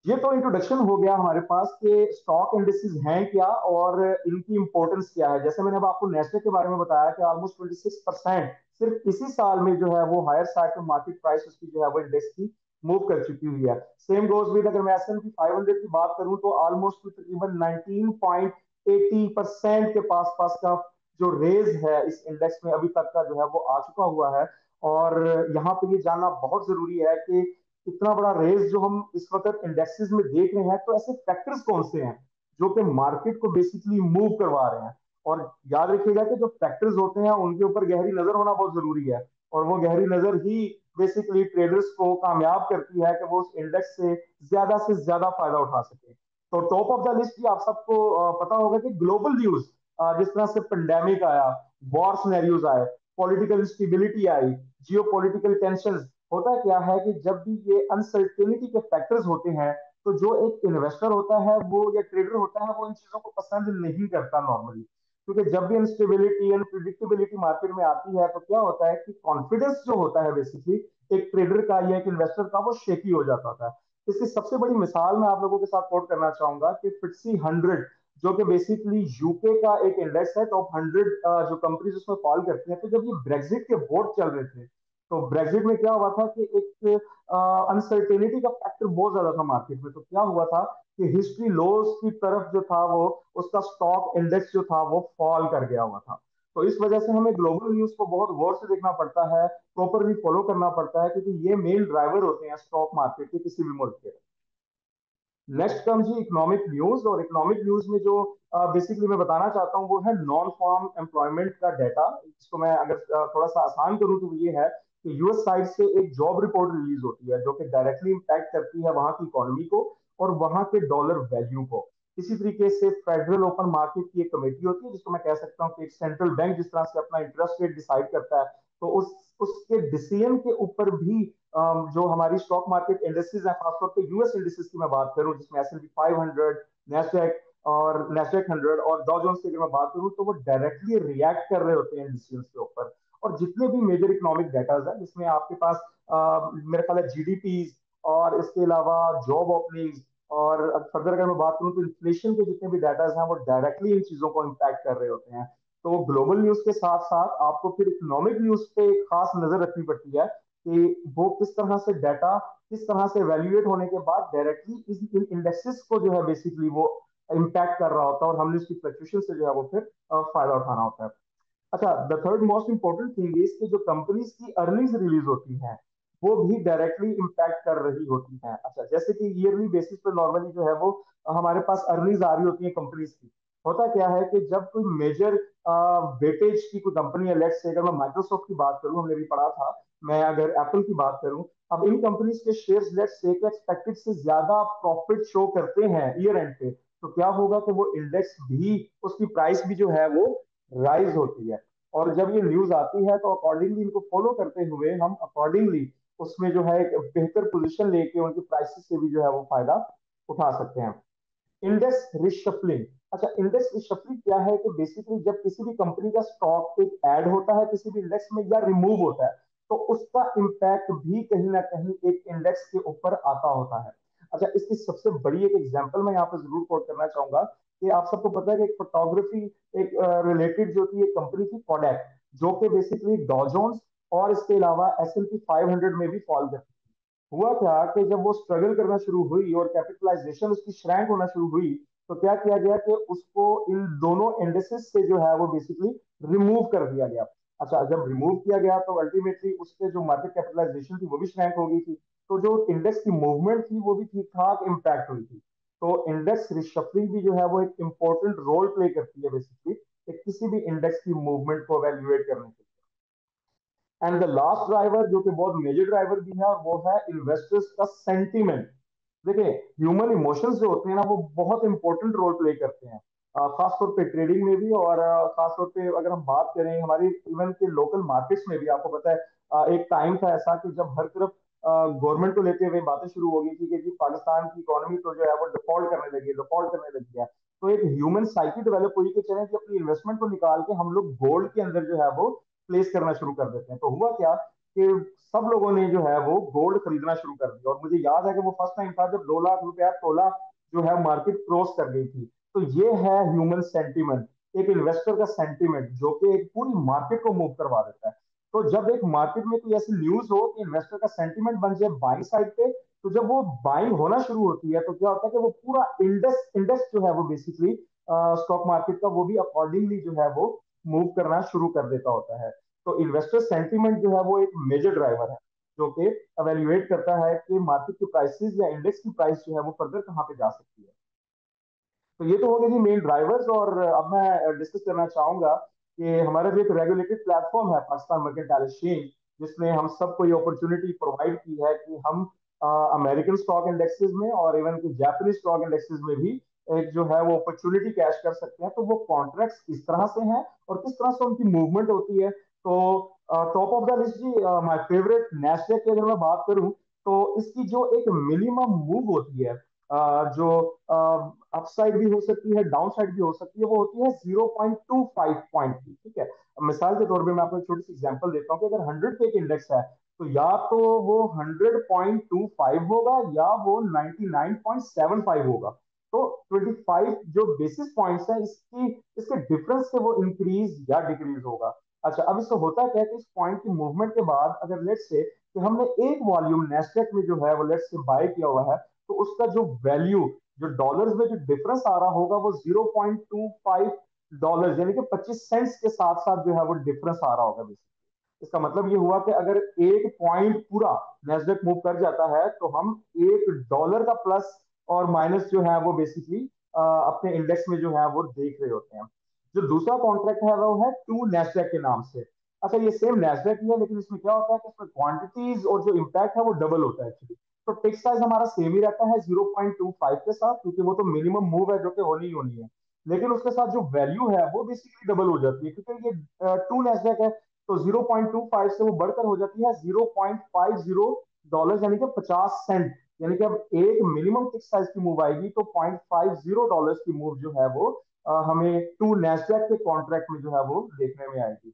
ये तो इंट्रोडक्शन हो गया हमारे पास कि स्टॉक इंडिसेस हैं क्या और इनकी इंपॉर्टेंस क्या है। जैसे मैंने अब आपको नेस्डे के बारे में बताया कि ऑलमोस्ट 26% सिर्फ इसी साल में जो है वो हायर साइड में मार्केट प्राइस उसकी जो है वो इंडेक्स की मूव कर चुकी हुई है। सेम गोज विद, अगर मैं S&P 500 की बात करूं तो ऑलमोस्ट तकरीबन 19.80% के पास पास का जो रेज है इस इंडेक्स में अभी तक का जो है वो आ चुका हुआ है। और यहाँ पे ये जानना बहुत जरूरी है कि इतना बड़ा रेस जो हम इस वक्त इंडेक्सेस में देख रहे हैं, तो ऐसे फैक्टर्स कौन से हैं जो कि मार्केट को बेसिकली मूव करवा रहे हैं। और याद रखिएगा कि जो फैक्टर्स होते हैं उनके ऊपर गहरी नजर होना बहुत जरूरी है, और वो गहरी नजर ही बेसिकली ट्रेडर्स को कामयाब करती है कि वो उस इंडेक्स से ज्यादा फायदा उठा सके। तो टॉप ऑफ द लिस्ट भी आप सबको पता होगा कि ग्लोबल न्यूज, जिस तरह से पेंडेमिक आया, वॉर सिनेरियोज आए, पॉलिटिकल इंस्टेबिलिटी आई, जियो पॉलिटिकल टेंशन, होता क्या है कि जब भी ये अनसर्टेनिटी के फैक्टर्स होते हैं तो जो एक इन्वेस्टर होता है वो या ट्रेडर होता है वो इन चीजों को पसंद नहीं करता नॉर्मली। क्योंकि जब भी अनस्टेबिलिटी अनप्रिडिक्टेबिलिटी मार्केट में आती है तो क्या होता है कि कॉन्फिडेंस जो होता है बेसिकली एक ट्रेडर का या एक इन्वेस्टर का वो शेकी हो जाता था। इसकी सबसे बड़ी मिसाल मैं आप लोगों के साथ कोट करना चाहूंगा कि FTSE 100, जो कि बेसिकली यूके का एक इंडेक्स है, टॉप 100 जो कंपनीज उसमें फॉल करती हैं। तो जब ये ब्रेग्जिट के वोट चल रहे थे तो ब्रेग्जिट में क्या हुआ था कि एक अनसर्टेनिटी का फैक्टर बहुत ज्यादा था मार्केट में। तो क्या हुआ था कि हिस्ट्री लोज की तरफ जो था वो उसका स्टॉक इंडेक्स जो था वो फॉल कर गया हुआ था। तो इस वजह से हमें ग्लोबल न्यूज को बहुत गौर से देखना पड़ता है, प्रॉपरली फॉलो करना पड़ता है, क्योंकि ये मेन ड्राइवर होते हैं स्टॉक मार्केट के किसी भी मुल्क के। नेक्स्ट कम जी इकोनॉमिक न्यूज। और इकोनॉमिक न्यूज में जो बेसिकली मैं बताना चाहता हूँ वो है नॉन फार्म एम्प्लॉयमेंट का डाटा। इसको मैं अगर थोड़ा सा आसान करूँ तो ये है कि यूएस साइड से एक जॉब रिपोर्ट रिलीज होती है जो कि डायरेक्टली इंपैक्ट करती है वहां की इकोनॉमी को और वहां के डॉलर वैल्यू को। इसी तरीके से फेडरल ओपन मार्केट की एक कमेटी होती है जिसको मैं कह सकता हूँ कि एक सेंट्रल बैंक जिस तरह से अपना इंटरेस्ट रेट डिसाइड करता है, तो उसके डिसीजन के ऊपर भी जो हमारी स्टॉक मार्केट इंडस्ट्रीज है, खासतौर पे यूएस इंडस्ट्रीज की मैं बात करूं जिसमें S&P 500, नेस्डेक 100 और डॉ जोन्स की अगर मैं बात करूं तो वो डायरेक्टली रिएक्ट कर रहे होते हैं डिसीजंस के ऊपर। और जितने भी मेजर इकोनॉमिक डाटा है जिसमें आपके पास मेरे ख्याल है जीडीपी और इसके अलावा जॉब ओपनिंग्स, और फर्दर अगर मैं बात करूं तो इन्फ्लेशन के जितने भी डाटा हैं वो डायरेक्टली इन चीजों को इम्पैक्ट कर रहे होते हैं। तो ग्लोबल न्यूज के साथ साथ आपको फिर इकोनॉमिक न्यूज पे खास नजर रखनी पड़ती है कि वो किस तरह से डाटा किस तरह से वैल्यूएट होने के बाद डायरेक्टली इस इंडेक्सेस को जो है बेसिकली वो इम्पैक्ट कर रहा होता है और हमने उसकी फ्लक्चुएशन से जो है वो फिर फायदा उठाना होता है। अच्छा, the third most important thing is कि जो कंपनीज की अर्निंग्स रिलीज होती हैं वो भी डायरेक्टली इंपैक्ट कर रही होती हैं। अच्छा, जैसे कि ईयरली बेसिस पे नॉर्मली जो है वो हमारे पास अर्निंग्स आ रही होती है कंपनीज की। होता क्या है कि जब कोई मेजर वेटेज की कोई कंपनी है, लेट्स से अगर मैं माइक्रोसॉफ्ट की बात करूं, हमने भी पढ़ा था, मैं अगर एप्पल की बात करूं, अब इन कंपनीज के शेयर्स लेट्स से एक्सपेक्टेड से ज्यादा प्रॉफिट शो करते हैं ईयर एंड पे, तो क्या होगा कि वो इंडेक्स भी उसकी प्राइस भी जो है वो राइज होती है। और जब ये न्यूज आती है तो अकॉर्डिंगली इनको फॉलो करते हुए हम अकॉर्डिंगली उसमें जो है एक बेहतर पोजीशन लेके उनकी प्राइसेस से भी जो है वो फायदा उठा सकते हैं। Index reshuffling. अच्छा, इंडेक्स रिशफलिंग क्या है कि बेसिकली जब किसी भी कंपनी का स्टॉक एक ऐड होता है किसी भी इंडेक्स में या रिमूव होता है तो उसका इंपैक्ट भी कहीं ना कहीं एक इंडेक्स के ऊपर आता होता है। अच्छा, इसकी सबसे बड़ी एक एग्जांपल मैं यहाँ पर जरूर कोट करना चाहूंगा कि आप सबको पता है कि एक फोटोग्राफी एक रिलेटेड जो थी एक कंपनी थी कोडैक, जो कि बेसिकली डॉ जोन्स और इसके अलावा S&P 500 में भी फॉल करती है। हुआ क्या कि जब वो स्ट्रगल करना शुरू हुई और कैपिटलाइजेशन उसकी श्रैंक होना शुरू हुई तो क्या किया गया कि उसको इन दोनों इंडेक्सेस से जो है वो बेसिकली रिमूव कर दिया गया। अच्छा, जब रिमूव किया गया तो अल्टीमेटली उसके जो मार्केट कैपिटलाइजेशन थी वो भी श्रैंक हो गई थी, तो जो इंडेक्स की मूवमेंट थी वो भी ठीक ठाक इम्पैक्ट हुई थी। तो इंडेक्स रिशफलिंग भी जो है वो एक इंपॉर्टेंट रोल प्ले करती है बेसिकली किसी भी इंडेक्स की मूवमेंट को एवेल्युएट करने के लिए। एंड द लास्ट ड्राइवर जो कि बहुत मेजर ड्राइवर भी है वो है इन्वेस्टर्स का सेंटीमेंट। देखिए, ह्यूमन इमोशंस जो होते हैं ना वो बहुत इंपॉर्टेंट रोल प्ले करते हैं। खास तौर पे ट्रेडिंग में भी, और खास तौर पे अगर हम बात करें हमारी इवन के लोकल मार्केट्स में भी। आपको पता है एक टाइम था ऐसा कि जब हर तरफ गवर्नमेंट को लेते हुए बातें शुरू हो गई थी कि जी पाकिस्तान की इकोनॉमी तो जो है वो डिफॉल्ट करने लगी है। तो एक ह्यूमन साइकी डेवलप हुई कि चलें कि अपनी इन्वेस्टमेंट को निकाल के हम लोग गोल्ड के अंदर जो है वो प्लेस करना शुरू कर देते हैं। तो हुआ क्या कि सब लोगों ने जो है वो गोल्ड खरीदना शुरू कर दिया, और मुझे याद है कि वो फर्स्ट टाइम था जब 2 लाख रुपया तोला जो है मार्केट क्रॉस कर गई थी। तो ये है ह्यूमन सेंटीमेंट, एक इन्वेस्टर का सेंटीमेंट जो कि एक पूरी मार्केट को मूव करवा देता है। तो जब एक मार्केट में कोई ऐसी न्यूज हो कि इन्वेस्टर का सेंटीमेंट बन जाए बाइंग साइड पे, तो जब वो बाइंग होना शुरू होती है तो क्या होता है कि वो पूरा इंडेक्स इंडेक्स जो है वो बेसिकली स्टॉक मार्केट का वो भी अकॉर्डिंगली जो है वो मूव करना शुरू कर देता होता है। तो इन्वेस्टर सेंटीमेंट जो है वो एक मेजर ड्राइवर है जो कि एवेल्युएट करता है कि मार्केट की प्राइसेस या इंडेक्स की प्राइस जो है वो फर्दर कहाँ पे जा सकती है। तो ये तो हो गए जी मेन ड्राइवर्स। और अब मैं डिस्कस करना चाहूंगा कि हमारा जो एक रेगुलेटेड प्लेटफॉर्म है पाकिस्तान मर्केंटाइल एक्सचेंज, जिसने हम सबको ये अपॉर्चुनिटी प्रोवाइड की है कि हम अमेरिकन स्टॉक इंडेक्सेस में और इवन कि जापानीज स्टॉक इंडेक्सेस में भी एक जो है वो अपॉर्चुनिटी कैश कर सकते हैं। तो वो कॉन्ट्रैक्ट्स किस तरह से हैं और किस तरह से उनकी मूवमेंट होती है। तो टॉप ऑफ द लिस्ट जी माय फेवरेट नैस्डैक की अगर मैं बात करूं, तो इसकी जो एक मिनिमम मूव होती है जो अपसाइड भी हो सकती है डाउन साइड भी हो सकती है, वो होती है 0.25 पॉइंट की। ठीक है, अब मिसाल के तौर पे मैं आपको एक छोटी सी एग्जांपल देता हूँ कि अगर 100 पे एक इंडेक्स है तो या तो वो 100.25 होगा या वो 99.75 होगा। तो 25 जो बेसिस पॉइंट्स है इसकी इसके डिफरेंस से वो इंक्रीज या डिक्रीज होगा। अच्छा, अब इससे होता क्या है कि इस पॉइंट की मूवमेंट के बाद अगर लेट्स से कि हमने एक वॉल्यूम नेस्डेक में जो है वो लेट्स से बाय किया हुआ है, तो उसका जो वैल्यू जो डॉलर्स में जो डिफरेंस आ रहा होगा वो 0.25 डॉलर यानी कि 25 सेंट्स के साथ साथ जो है वो डिफरेंस आ रहा होगा। इसका मतलब ये हुआ कि अगर एक पॉइंट पूरा नेस्डेक मूव कर जाता है तो हम $1 का प्लस और माइनस जो है वो बेसिकली अपने इंडेक्स में जो है वो देख रहे होते हैं। जो दूसरा कॉन्ट्रैक्ट है वो है टू नेस्डेक के नाम से। अच्छा, ये सेम नेस्डेक ही है लेकिन इसमें क्या होता है कि इसमें क्वांटिटीज और जो इम्पैक्ट है वो डबल होता है एक्चुअली। तो टिक साइज हमारा सेम ही रहता है 0.25 के साथ, क्योंकि वो तो मिनिमम मूव है जो कि होनी ही होनी है। लेकिन उसके साथ जो वैल्यू है वो बेसिकली डबल हो जाती है, क्योंकि ये टू नेस्डेक है। तो 0.25 से वो बढ़कर हो जाती है $0.50 यानी कि 50 सेंट। यानी कि अब एक मिनिमम टिक साइज की मूव आएगी तो $0.50 की मूव जो है वो हमें टू नेस्डेक के कॉन्ट्रैक्ट में जो है वो देखने में आएगी।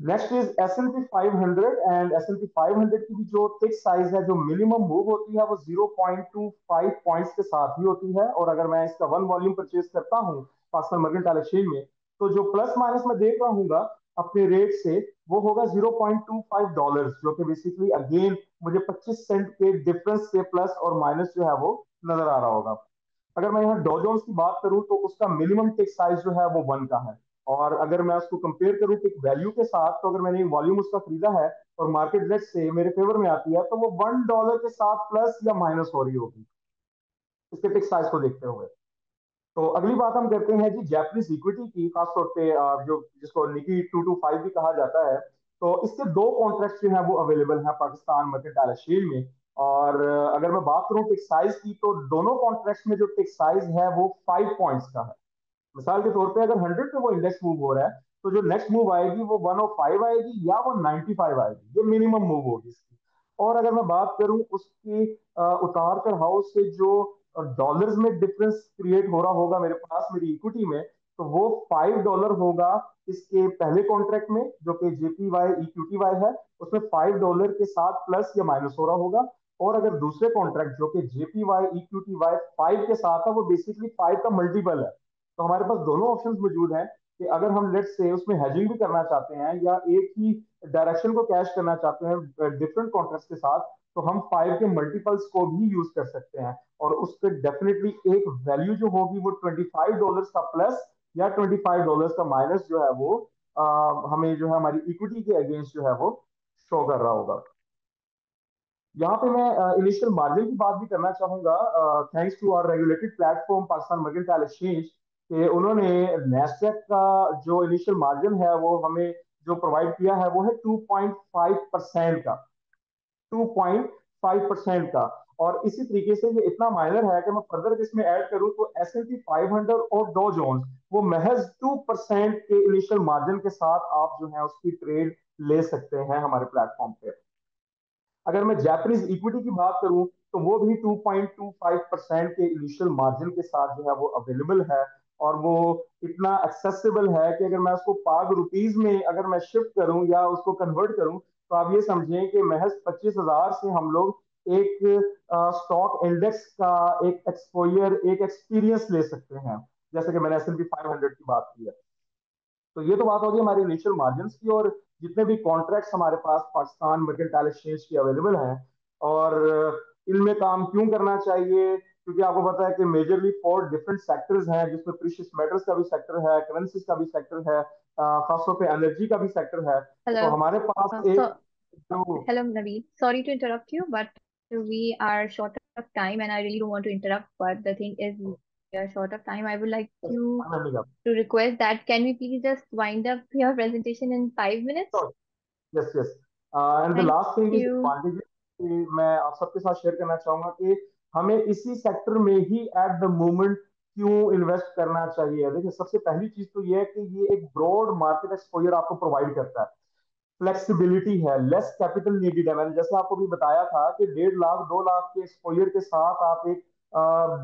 Next is S&P 500, and S&P 500 की भी जो टिक साइज है जो मिनिमम मूव होती है वो 0.25 पॉइंट्स के साथ ही होती है। और अगर मैं इसका वन वॉल्यूम परचेज करता हूँ पाकिस्तान मर्केंटाइल एक्सचेंज में, तो जो प्लस माइनस मैं देख रहा हूँ अपने रेट से वो होगा $0.25, जो कि बेसिकली अगेन मुझे 25 सेंट के डिफरेंस से प्लस और माइनस जो है वो नजर आ रहा होगा। अगर मैं यहाँ डॉ जोन्स की बात करूं तो उसका मिनिमम टिक साइज जो है वो 1 का है। और अगर मैं उसको कंपेयर करूं टिक वैल्यू के साथ, तो अगर मैंने वॉल्यूम उसका खरीदा है और मार्केट रेट से मेरे फेवर में आती है तो वो $1 के साथ प्लस या माइनस हो रही होगी इसके टिक साइज को देखते हुए। तो अगली बात हम करते हैं जी जापानीज इक्विटी की, खासतौर पे जो जिसको निकी 225 भी कहा जाता है। तो इसके दो कॉन्ट्रैक्ट जो है वो अवेलेबल है पाकिस्तान मर्केंटाइल एक्सचेंज में। और अगर मैं बात करूं टिक साइज की, तो दोनों कॉन्ट्रैक्ट में जो टिक साइज है वो 5 पॉइंट्स का है। मिसाल के तौर पे अगर 100 पे वो इंडेक्स मूव हो रहा है तो जो नेक्स्ट मूव आएगी वो 105 आएगी या वो 95 आएगी, ये मिनिमम मूव होगी इसकी। और अगर मैं बात करूं उसकी उतार चढ़ाव से जो डॉलर्स में डिफरेंस क्रिएट हो रहा होगा मेरे पास मेरी इक्विटी में, तो वो $5 होगा इसके पहले कॉन्ट्रैक्ट में जो कि JPY EQTY है, उसमें $5 के साथ प्लस या माइनस हो रहा होगा। और अगर दूसरे कॉन्ट्रैक्ट जो कि JPY EQTY 5 के साथ है, वो बेसिकली 5 का मल्टीपल है। तो हमारे पास दोनों ऑप्शंस मौजूद हैं कि अगर हम लेट्स से उसमें हेजिंग भी करना चाहते हैं या एक ही डायरेक्शन को कैश करना चाहते हैं डिफरेंट कॉन्ट्रैक्ट्स के साथ, तो हम 5 के मल्टीपल्स को भी यूज कर सकते हैं। और उसके डेफिनेटली एक वैल्यू जो होगी वो $25 का प्लस या $25 का माइनस जो है वो हमें जो है हमारी इक्विटी के अगेंस्ट जो है वो शो कर रहा होगा। यहाँ पे मैं इनिशियल मार्जिन की बात भी करना चाहूंगा। Thanks to our regulated platform Pakistan mercantile Exchange के उन्होंने नेस्डेक का जो इनिशियल मार्जिन है वो हमें जो प्रोवाइड किया है वो है 2.5% का। 2.5% का। और इसी तरीके से ये इतना माइनर है कि मैं फर्दर इसमें ऐड करूं तो S&P 500 और डॉ जोन्स वो महज 2% के इनिशियल मार्जिन के साथ आप जो है उसकी ट्रेड ले सकते हैं हमारे प्लेटफॉर्म पे। अगर मैं जापानीज इक्विटी की बात करूं तो वो भी 2.25% के इनिशियल मार्जिन के साथ जो है वो अवेलेबल है, और वो इतना एक्सेसिबल है कि अगर मैं उसको पाग रुपीज में अगर मैं शिफ्ट करूं या उसको कन्वर्ट करूं तो आप ये समझें कि महज 25,000 से हम लोग एक स्टॉक इंडेक्स का एक एक्सपोजर एक एक्सपीरियंस ले सकते हैं, जैसे कि मैंने S&P 500 की बात की है। तो ये तो बात होगी हमारी इनिशियल मार्जिन की, और जितने भी कॉन्ट्रैक्ट्स हमारे पास पाकिस्तान मर्केंटाइल एक्सचेंज की अवेलेबल हैं, और इनमें काम क्यों करना चाहिए, क्योंकि आपको पता है कि मेजरली 4 डिफरेंट सेक्टर्स हैं, जिसमें प्रीशियस मेटल्स का भी सेक्टर है, करेंसीज का भी सेक्टर है, खासतौर पे एनर्जी का भी सेक्टर है। तो Hello. हमारे पास एक So, जो hello, Naveen. Sorry to interrupt you, but we are short of time, and I really don't want to interrupt. But the thing is, we are short of time. I would like you to request that can we please just wind up your presentation in 5 minutes? Yes yes and the Thank last thing is you. Advantages कि मैं आप सबके साथ शेयर करना चाहूंगा कि हमें इसी सेक्टर में ही एट द मोमेंट क्यों इन्वेस्ट करना चाहिए। देखिए, सबसे पहली चीज तो ये है कि ये एक ब्रॉड मार्केट एक्सपोजर आपको प्रोवाइड करता है, फ्लेक्सिबिलिटी है, लेस कैपिटल नीडेड है। मैंने जैसे आपको भी बताया था कि 1.5 लाख 2 लाख के एक्सपोजर के साथ आप एक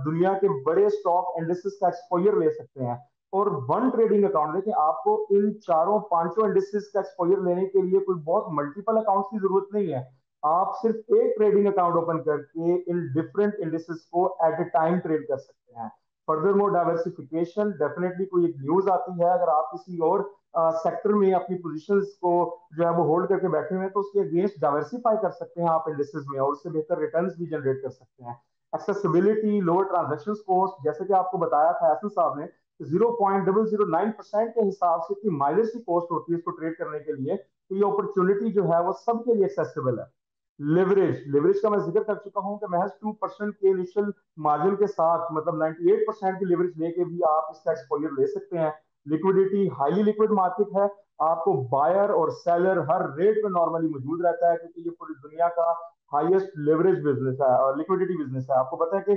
दुनिया के बड़े स्टॉक इंडिसेस का एक्सपोजर ले सकते हैं। और वन ट्रेडिंग अकाउंट, देखिए आपको इन चारों पांचों इंडिसेस का एक्सपोजर लेने के लिए कोई बहुत मल्टीपल अकाउंट की जरूरत नहीं है। आप सिर्फ एक ट्रेडिंग अकाउंट ओपन करके इन डिफरेंट इंडिसेस को एट ए टाइम ट्रेड कर सकते हैं। फर्दर मोर डाइवर्सिफिकेशन, डेफिनेटली कोई एक न्यूज आती है, अगर आप किसी और सेक्टर में अपनी पोजीशंस को जो है वो होल्ड करके बैठे हुए हैं, तो उसके अगेंस्ट डाइवर्सिफाई कर सकते हैं आप इंडिसेस में, और उससे बेहतर रिटर्न्स भी जनरेट कर सकते हैं। एक्सेसिबिलिटी, लोअर ट्रांजेक्शन कॉस्ट, जैसे कि आपको बताया था एसन साहब ने, 0.009% के हिसाब से इतनी माइनर सी कॉस्ट होती है इसको ट्रेड करने के लिए, तो ये अपॉर्चुनिटी जो है वो सबके लिए एक्सेसिबल है। लिवरेज, लिवरेज का मैं जिक्र कर चुका हूं कि महज 2% के इनिशियल मार्जिन के साथ, मतलब 98% की लिवरेज लेके भी आप इसका एक्सपोजर ले सकते हैं। लिक्विडिटी, हाईली लिक्विड मार्केट है, आपको बायर और सेलर हर रेट में नॉर्मली मौजूद रहता है, क्योंकि ये पूरी दुनिया का हाईएस्ट लिवरेज बिजनेस है और लिक्विडिटी बिजनेस है। आपको पता है कि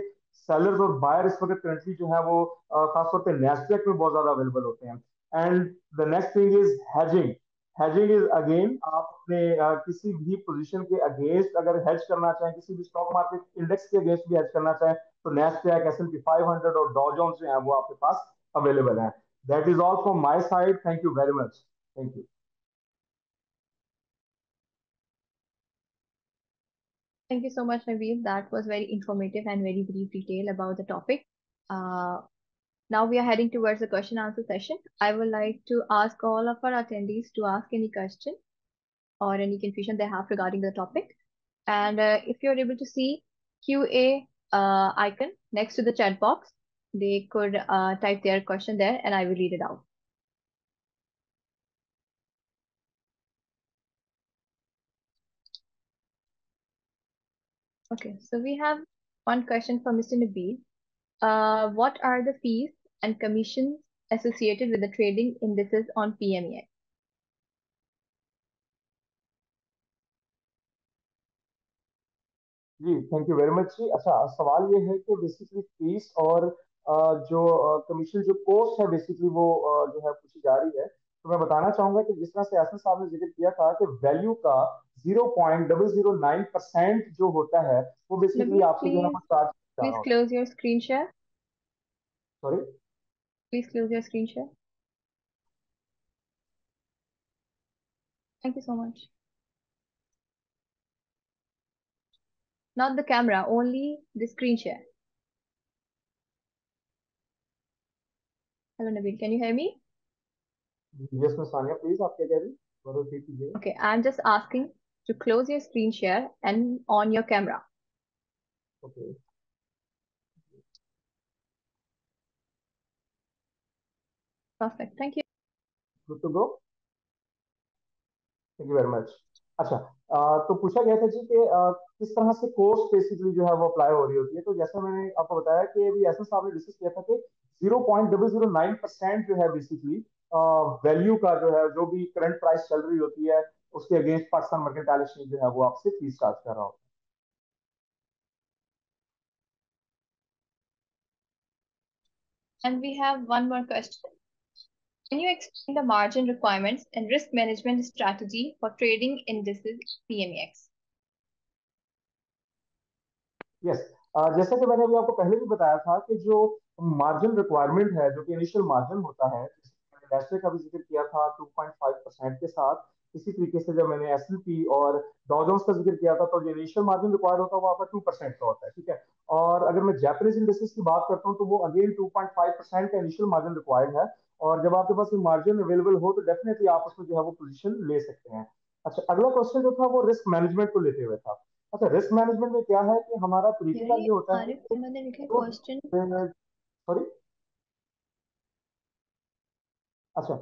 सेलर्स और बायर इस वक्त करंटली जो है वो खासतौर पे नैस्डैक में बहुत ज्यादा अवेलेबल होते हैं। And the next thing is hedging. Hedging is again, आप अपने किसी भी पोजीशन के अगेंस्ट अगर हेज करना चाहें, किसी भी स्टॉक मार्केट इंडेक्स के अगेंस्ट भी हेज करना चाहें, तो नैस्डैक, S&P 500 और डॉ जोन्स जो है वो आपके पास अवेलेबल है। That is all from my side, thank you very much. Thank you. Thank you so much, Naveen. That was very informative and very brief detail about the topic. Uh, Now we are heading towards the question answer session. I would like to ask all of our attendees to ask any question or any confusion they have regarding the topic. And if you're able to see QA icon next to the chat box, they could type their question there and I will read it out. Okay, so we have one question from Mr. Nabil. What are the fees and commissions associated with the trading indices on PMEX? जी, थैंक यू वेरी मच जी। अच्छा, सवाल ये है कि बेसिकली फीस और जो कमीशन जो कॉस्ट है बेसिकली वो जो है पूछी जा रही है। तो मैं बताना चाहूंगा कि जिस तरह से एसन साहब ने जिक्र किया था कि वैल्यू का 0.009% जो होता है वो बेसिकली Nabil, आपसे जो है वो चार्ज जा रहा please होता close your screen share. है। Sorry. Please close your screen share. Thank you so much. Not the camera, only the screen share. Hello, Nabil, can you hear me? Yes miss Sania, please आप क्या कह रही हैं? दोबारा रिपीट कीजिए। Okay, I'm just asking to close your screen share and on your camera. Okay, Perfect, thank you. Good to go. Thank you very much. अच्छा, तो पूछा गया था जी कि किस तरह से कोर्स बेसिकली जो है वो अप्लाई हो रही होती है। तो जैसा मैंने आपको बताया कि अभी ऐसा साहब ने डिस्कस किया था कि 0.009% जो है बेसिकली वैल्यू का जो है, जो भी करंट प्राइस चल रही होती है उसके अगेंस्ट पाकिस्तान मर्केंटाइल एक्सचेंज जो है वो आपसे फीस चार्ज कर रहा होता है। And we have one more question. Can you explain the margin requirements and risk management strategy for trading indices PMEX? Yes, जैसा कि मैंने अभी आपको पहले भी बताया था कि जो मार्जिन रिक्वायरमेंट है, जो कि इनिशियल मार्जिन होता है, नेस्ले का भी जिक्र किया था 2.5% के साथ। इसी तरीके से जब मैंने एसएनपी और डॉ जोन्स का जिक्र किया था, तो जो इनिशियल मार्जिन रिक्वायर्ड होता है वो आपका 2% का होता है, ठीक है। और अगर मैं जापानीज इंडेक्सेस की बात करता हूँ तो वो अगेन 2.5% का इनिशियल मार्जिन रिक्वायर्ड है। और जब आपके पास ये मार्जिन अवेलेबल हो तो डेफिनेटली आप उसमें जो है वो पोजीशन ले सकते हैं। अच्छा, अगला क्वेश्चन जो था वो रिस्क मैनेजमेंट को लेते हुए था। अच्छा, रिस्क मैनेजमेंट में क्या है कि हमारा तरीकेकार ये ये होता है आरिफ कि अहमद ने लिखा जो क्वेश्चन। सॉरी, अच्छा,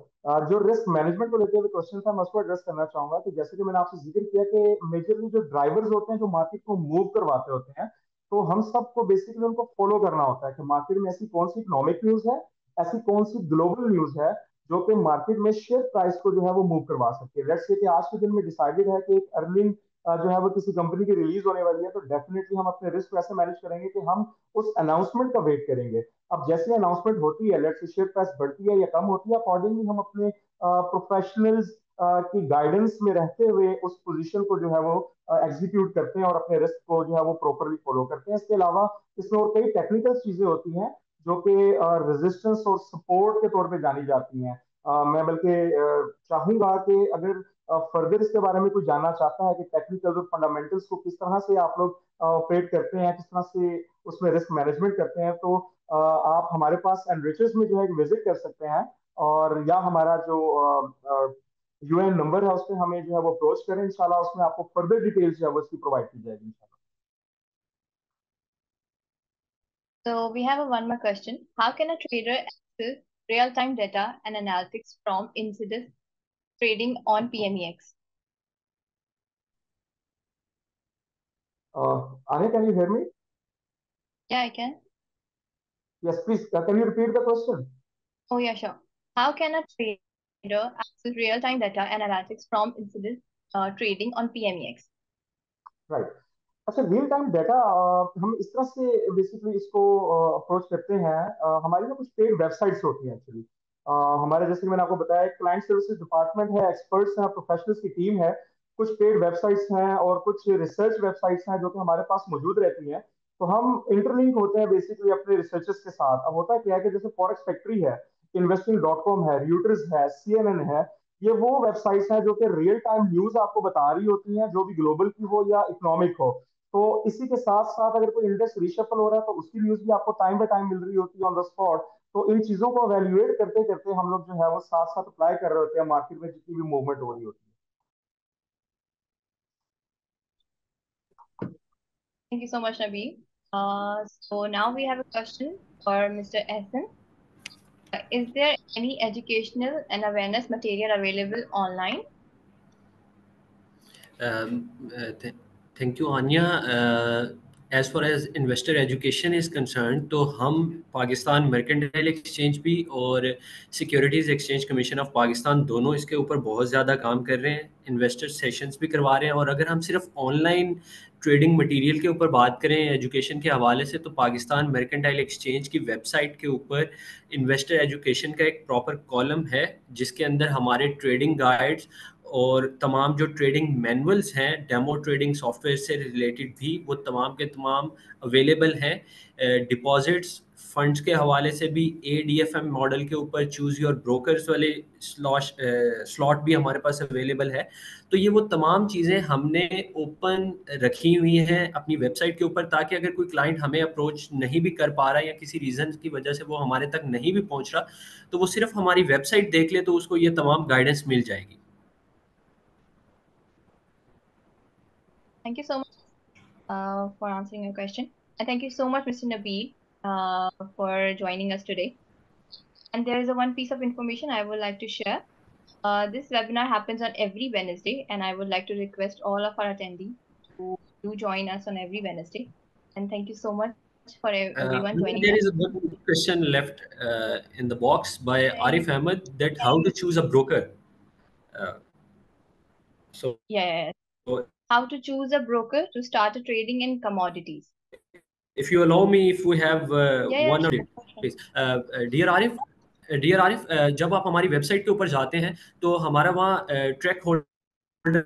जो रिस्क मैनेजमेंट को लेते हुए क्वेश्चन था मैं उसको एड्रेस करना चाहूंगा कि जैसे कि मैंने आपसे जिक्र किया कि मेजरली जो ड्राइवर्स होते हैं जो मार्केट को मूव करवाते होते हैं, तो हम सबको बेसिकली उनको फॉलो करना होता है कि मार्केट में ऐसी कौन सी इकोनॉमिक न्यूज है, ऐसी कौन सी ग्लोबल न्यूज है जो कि मार्केट में शेयर प्राइस को जो है वो मूव करवा सकती है। लेट्स से कि आज के दिन में डिसाइडेड है कि एक अर्निंग जो है वो किसी कंपनी की रिलीज होने वाली है, तो डेफिनेटली हम अपने रिस्क ऐसे मैनेज करेंगे कि हम उस अनाउंसमेंट का वेट करेंगे। अब जैसे अनाउंसमेंट होती है, लेट्स से शेयर प्राइस बढ़ती है या कम होती है, अकॉर्डिंगली हम अपने प्रोफेशनल्स की गाइडेंस में रहते हुए उस पोजीशन को जो है वो एग्जीक्यूट करते हैं और अपने रिस्क को जो है वो प्रॉपरली फॉलो करते हैं। इसके अलावा इसमें और कई टेक्निकल चीजें होती हैं जो कि रेजिस्टेंस और सपोर्ट के तौर पे जानी जाती हैं। मैं बल्कि चाहूंगा कि अगर फर्दर इसके बारे में कोई जानना चाहता है कि टेक्निकल और फंडामेंटल्स को किस तरह से आप लोग ऑपरेट करते हैं, किस तरह से उसमें रिस्क मैनेजमेंट करते हैं, तो आप हमारे पास एनरिचर्स में जो है विजिट कर सकते हैं। और या हमारा जो यूएन नंबर है उस पर हमें जो है वो अप्रोच करें, इंशाल्लाह उसमें आपको फर्दर डिटेल्स जो है वो इसकी प्रोवाइड की जाएगी इंशाल्लाह। So we have a one more question. How can a trader access real-time data and analytics from incident trading on PMEX? Anya, can you hear me? Yeah, I can. Yes, please. Can you repeat the question? Oh, yeah, sure. How can a trader access real-time data and analytics from incident trading on PMEX? Right. अच्छा, रियल टाइम डाटा हम इस तरह से बेसिकली इसको अप्रोच करते हैं। हमारी ना कुछ पेड वेबसाइट्स होती हैं एक्चुअली। हमारे जैसे कि मैंने आपको बताया, क्लाइंट सर्विसेज डिपार्टमेंट है, एक्सपर्ट्स हैं, प्रोफेशनल्स की टीम है। कुछ पेड वेबसाइट्स हैं और कुछ रिसर्च वेबसाइट्स हैं जो कि हमारे पास मौजूद रहती हैं। तो हम इंटरलिंक होते हैं बेसिकली अपने रिसर्चर्स के साथ। अब होता क्या है कि जैसे फॉरेक्स फैक्ट्री है, इन्वेस्टिंग.com है, र्यूटर्स है, सीएनएन है, ये वो वेबसाइट्स हैं जो कि रियल टाइम न्यूज आपको बता रही होती हैं, जो भी ग्लोबल की हो या इकोनॉमिक हो। तो इसी के साथ साथ अगर कोई इंडेक्स रिशफल हो रहा है तो उसकी न्यूज भी आपको टाइम बाय टाइम मिल रही होती है ऑन द स्पॉट। तो इन चीजों को एवेल्युएट करते करते हम लोग जो है वो साथ साथ अप्लाई कर रहे होते हैं मार्केट में जितनी भी मूवमेंट हो रही होती है। Thank you so much, Nabil. So now we have a question for Mr. Essen. Is there any educational and awareness material available online? Thank you Anya. As far as investor education is concern, तो हम पाकिस्तान मर्केंटाइल एक्सचेंज भी और Securities Exchange commission of Pakistan दोनों इसके ऊपर बहुत ज़्यादा काम कर रहे हैं, इन्वेस्टर सेशंस भी करवा रहे हैं। और अगर हम सिर्फ ऑनलाइन ट्रेडिंग मटेरियल के ऊपर बात करें एजुकेशन के हवाले से, तो पाकिस्तान मर्केंटाइल एक्सचेंज की वेबसाइट के ऊपर इन्वेस्टर एजुकेशन का एक प्रॉपर कॉलम है जिसके अंदर हमारे ट्रेडिंग गाइड्स और तमाम जो ट्रेडिंग मैनुअल्स हैं डेमो ट्रेडिंग सॉफ्टवेयर से रिलेटेड भी वो तमाम के तमाम अवेलेबल हैं। डिपॉजिट्स फंड्स के हवाले से भी ADFM मॉडल के ऊपर चूज़ योर ब्रोकर्स वाले स्लॉट भी हमारे पास अवेलेबल है। तो ये वो तमाम चीज़ें हमने ओपन रखी हुई हैं अपनी वेबसाइट के ऊपर, ताकि अगर कोई क्लाइंट हमें अप्रोच नहीं भी कर पा रहा है या किसी रीज़न की वजह से वो हमारे तक नहीं भी पहुंच रहा, तो वो सिर्फ हमारी वेबसाइट देख ले तो उसको ये तमाम गाइडेंस मिल जाएगी। Thank you so much for answering your question. And thank you so much, Mr. Nabil, for joining us today. And there is a one piece of information I would like to share. This webinar happens on every Wednesday, and I would like to request all of our attendees to do join us on every Wednesday. And thank you so much for everyone joining There us. is one question left in the box by Arif Ahmed, that how to choose a broker. So Yeah. How to choose a broker to start a trading in commodities. if you allow me, if we have Yeah, one or sure. please, dear Arif, जब आप हमारी वेबसाइट के ऊपर जाते हैं तो हमारा वहाँ ट्रैक होल्डर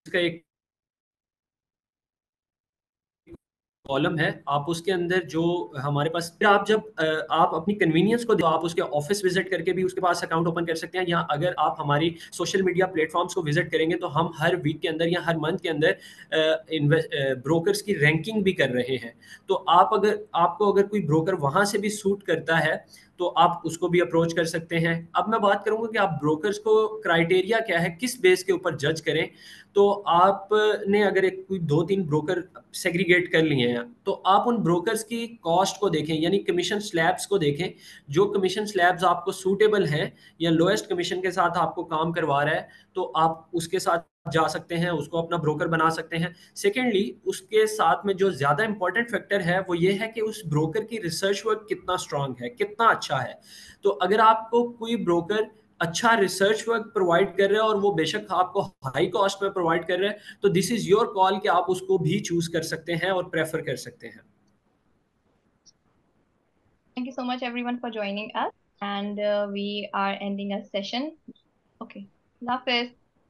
का एक कॉलम है, आप उसके अंदर जो हमारे पास, फिर आप जब आप अपनी कन्वीनियंस को आप उसके ऑफिस विजिट करके भी उसके पास अकाउंट ओपन कर सकते हैं, या अगर आप हमारी सोशल मीडिया प्लेटफॉर्म्स को विजिट करेंगे तो हम हर वीक के अंदर या हर मंथ के अंदर ब्रोकर्स की रैंकिंग भी कर रहे हैं। तो आपको अगर कोई ब्रोकर वहां से भी सूट करता है तो आप उसको भी अप्रोच कर सकते हैं। अब मैं बात करूंगा कि आप ब्रोकर्स को क्राइटेरिया क्या है, किस बेस के ऊपर जज करें। तो आपने अगर एक कोई 2-3 ब्रोकर सेग्रीगेट कर लिए हैं तो आप उन ब्रोकर्स की कॉस्ट को देखें, यानी कमीशन स्लैब्स को देखें। जो कमीशन स्लैब्स आपको सूटेबल हैं या लोएस्ट कमीशन के साथ आपको काम करवा रहा है तो आप उसके साथ जा सकते हैं, उसको अपना ब्रोकर बना सकते हैं। सेकेंडली, उसके साथ में जो ज़्यादा इंपॉर्टेंट फैक्टर है वो ये है कि उस ब्रोकर की रिसर्च वर्क कितना स्ट्रांग है, कितना अच्छा है। तो अगर आपको कोई ब्रोकर अच्छा रिसर्च वर्क प्रोवाइड कर रहा है और वो बेशक आपको हाई कॉस्ट में प्रोवाइड कर रहा है, तो दिस इज योर कॉल कि आप उसको भी चूज कर सकते हैं और प्रेफर कर सकते हैं। Thank you so much, everyone, for joining us. And we are ending our session. Okay. Love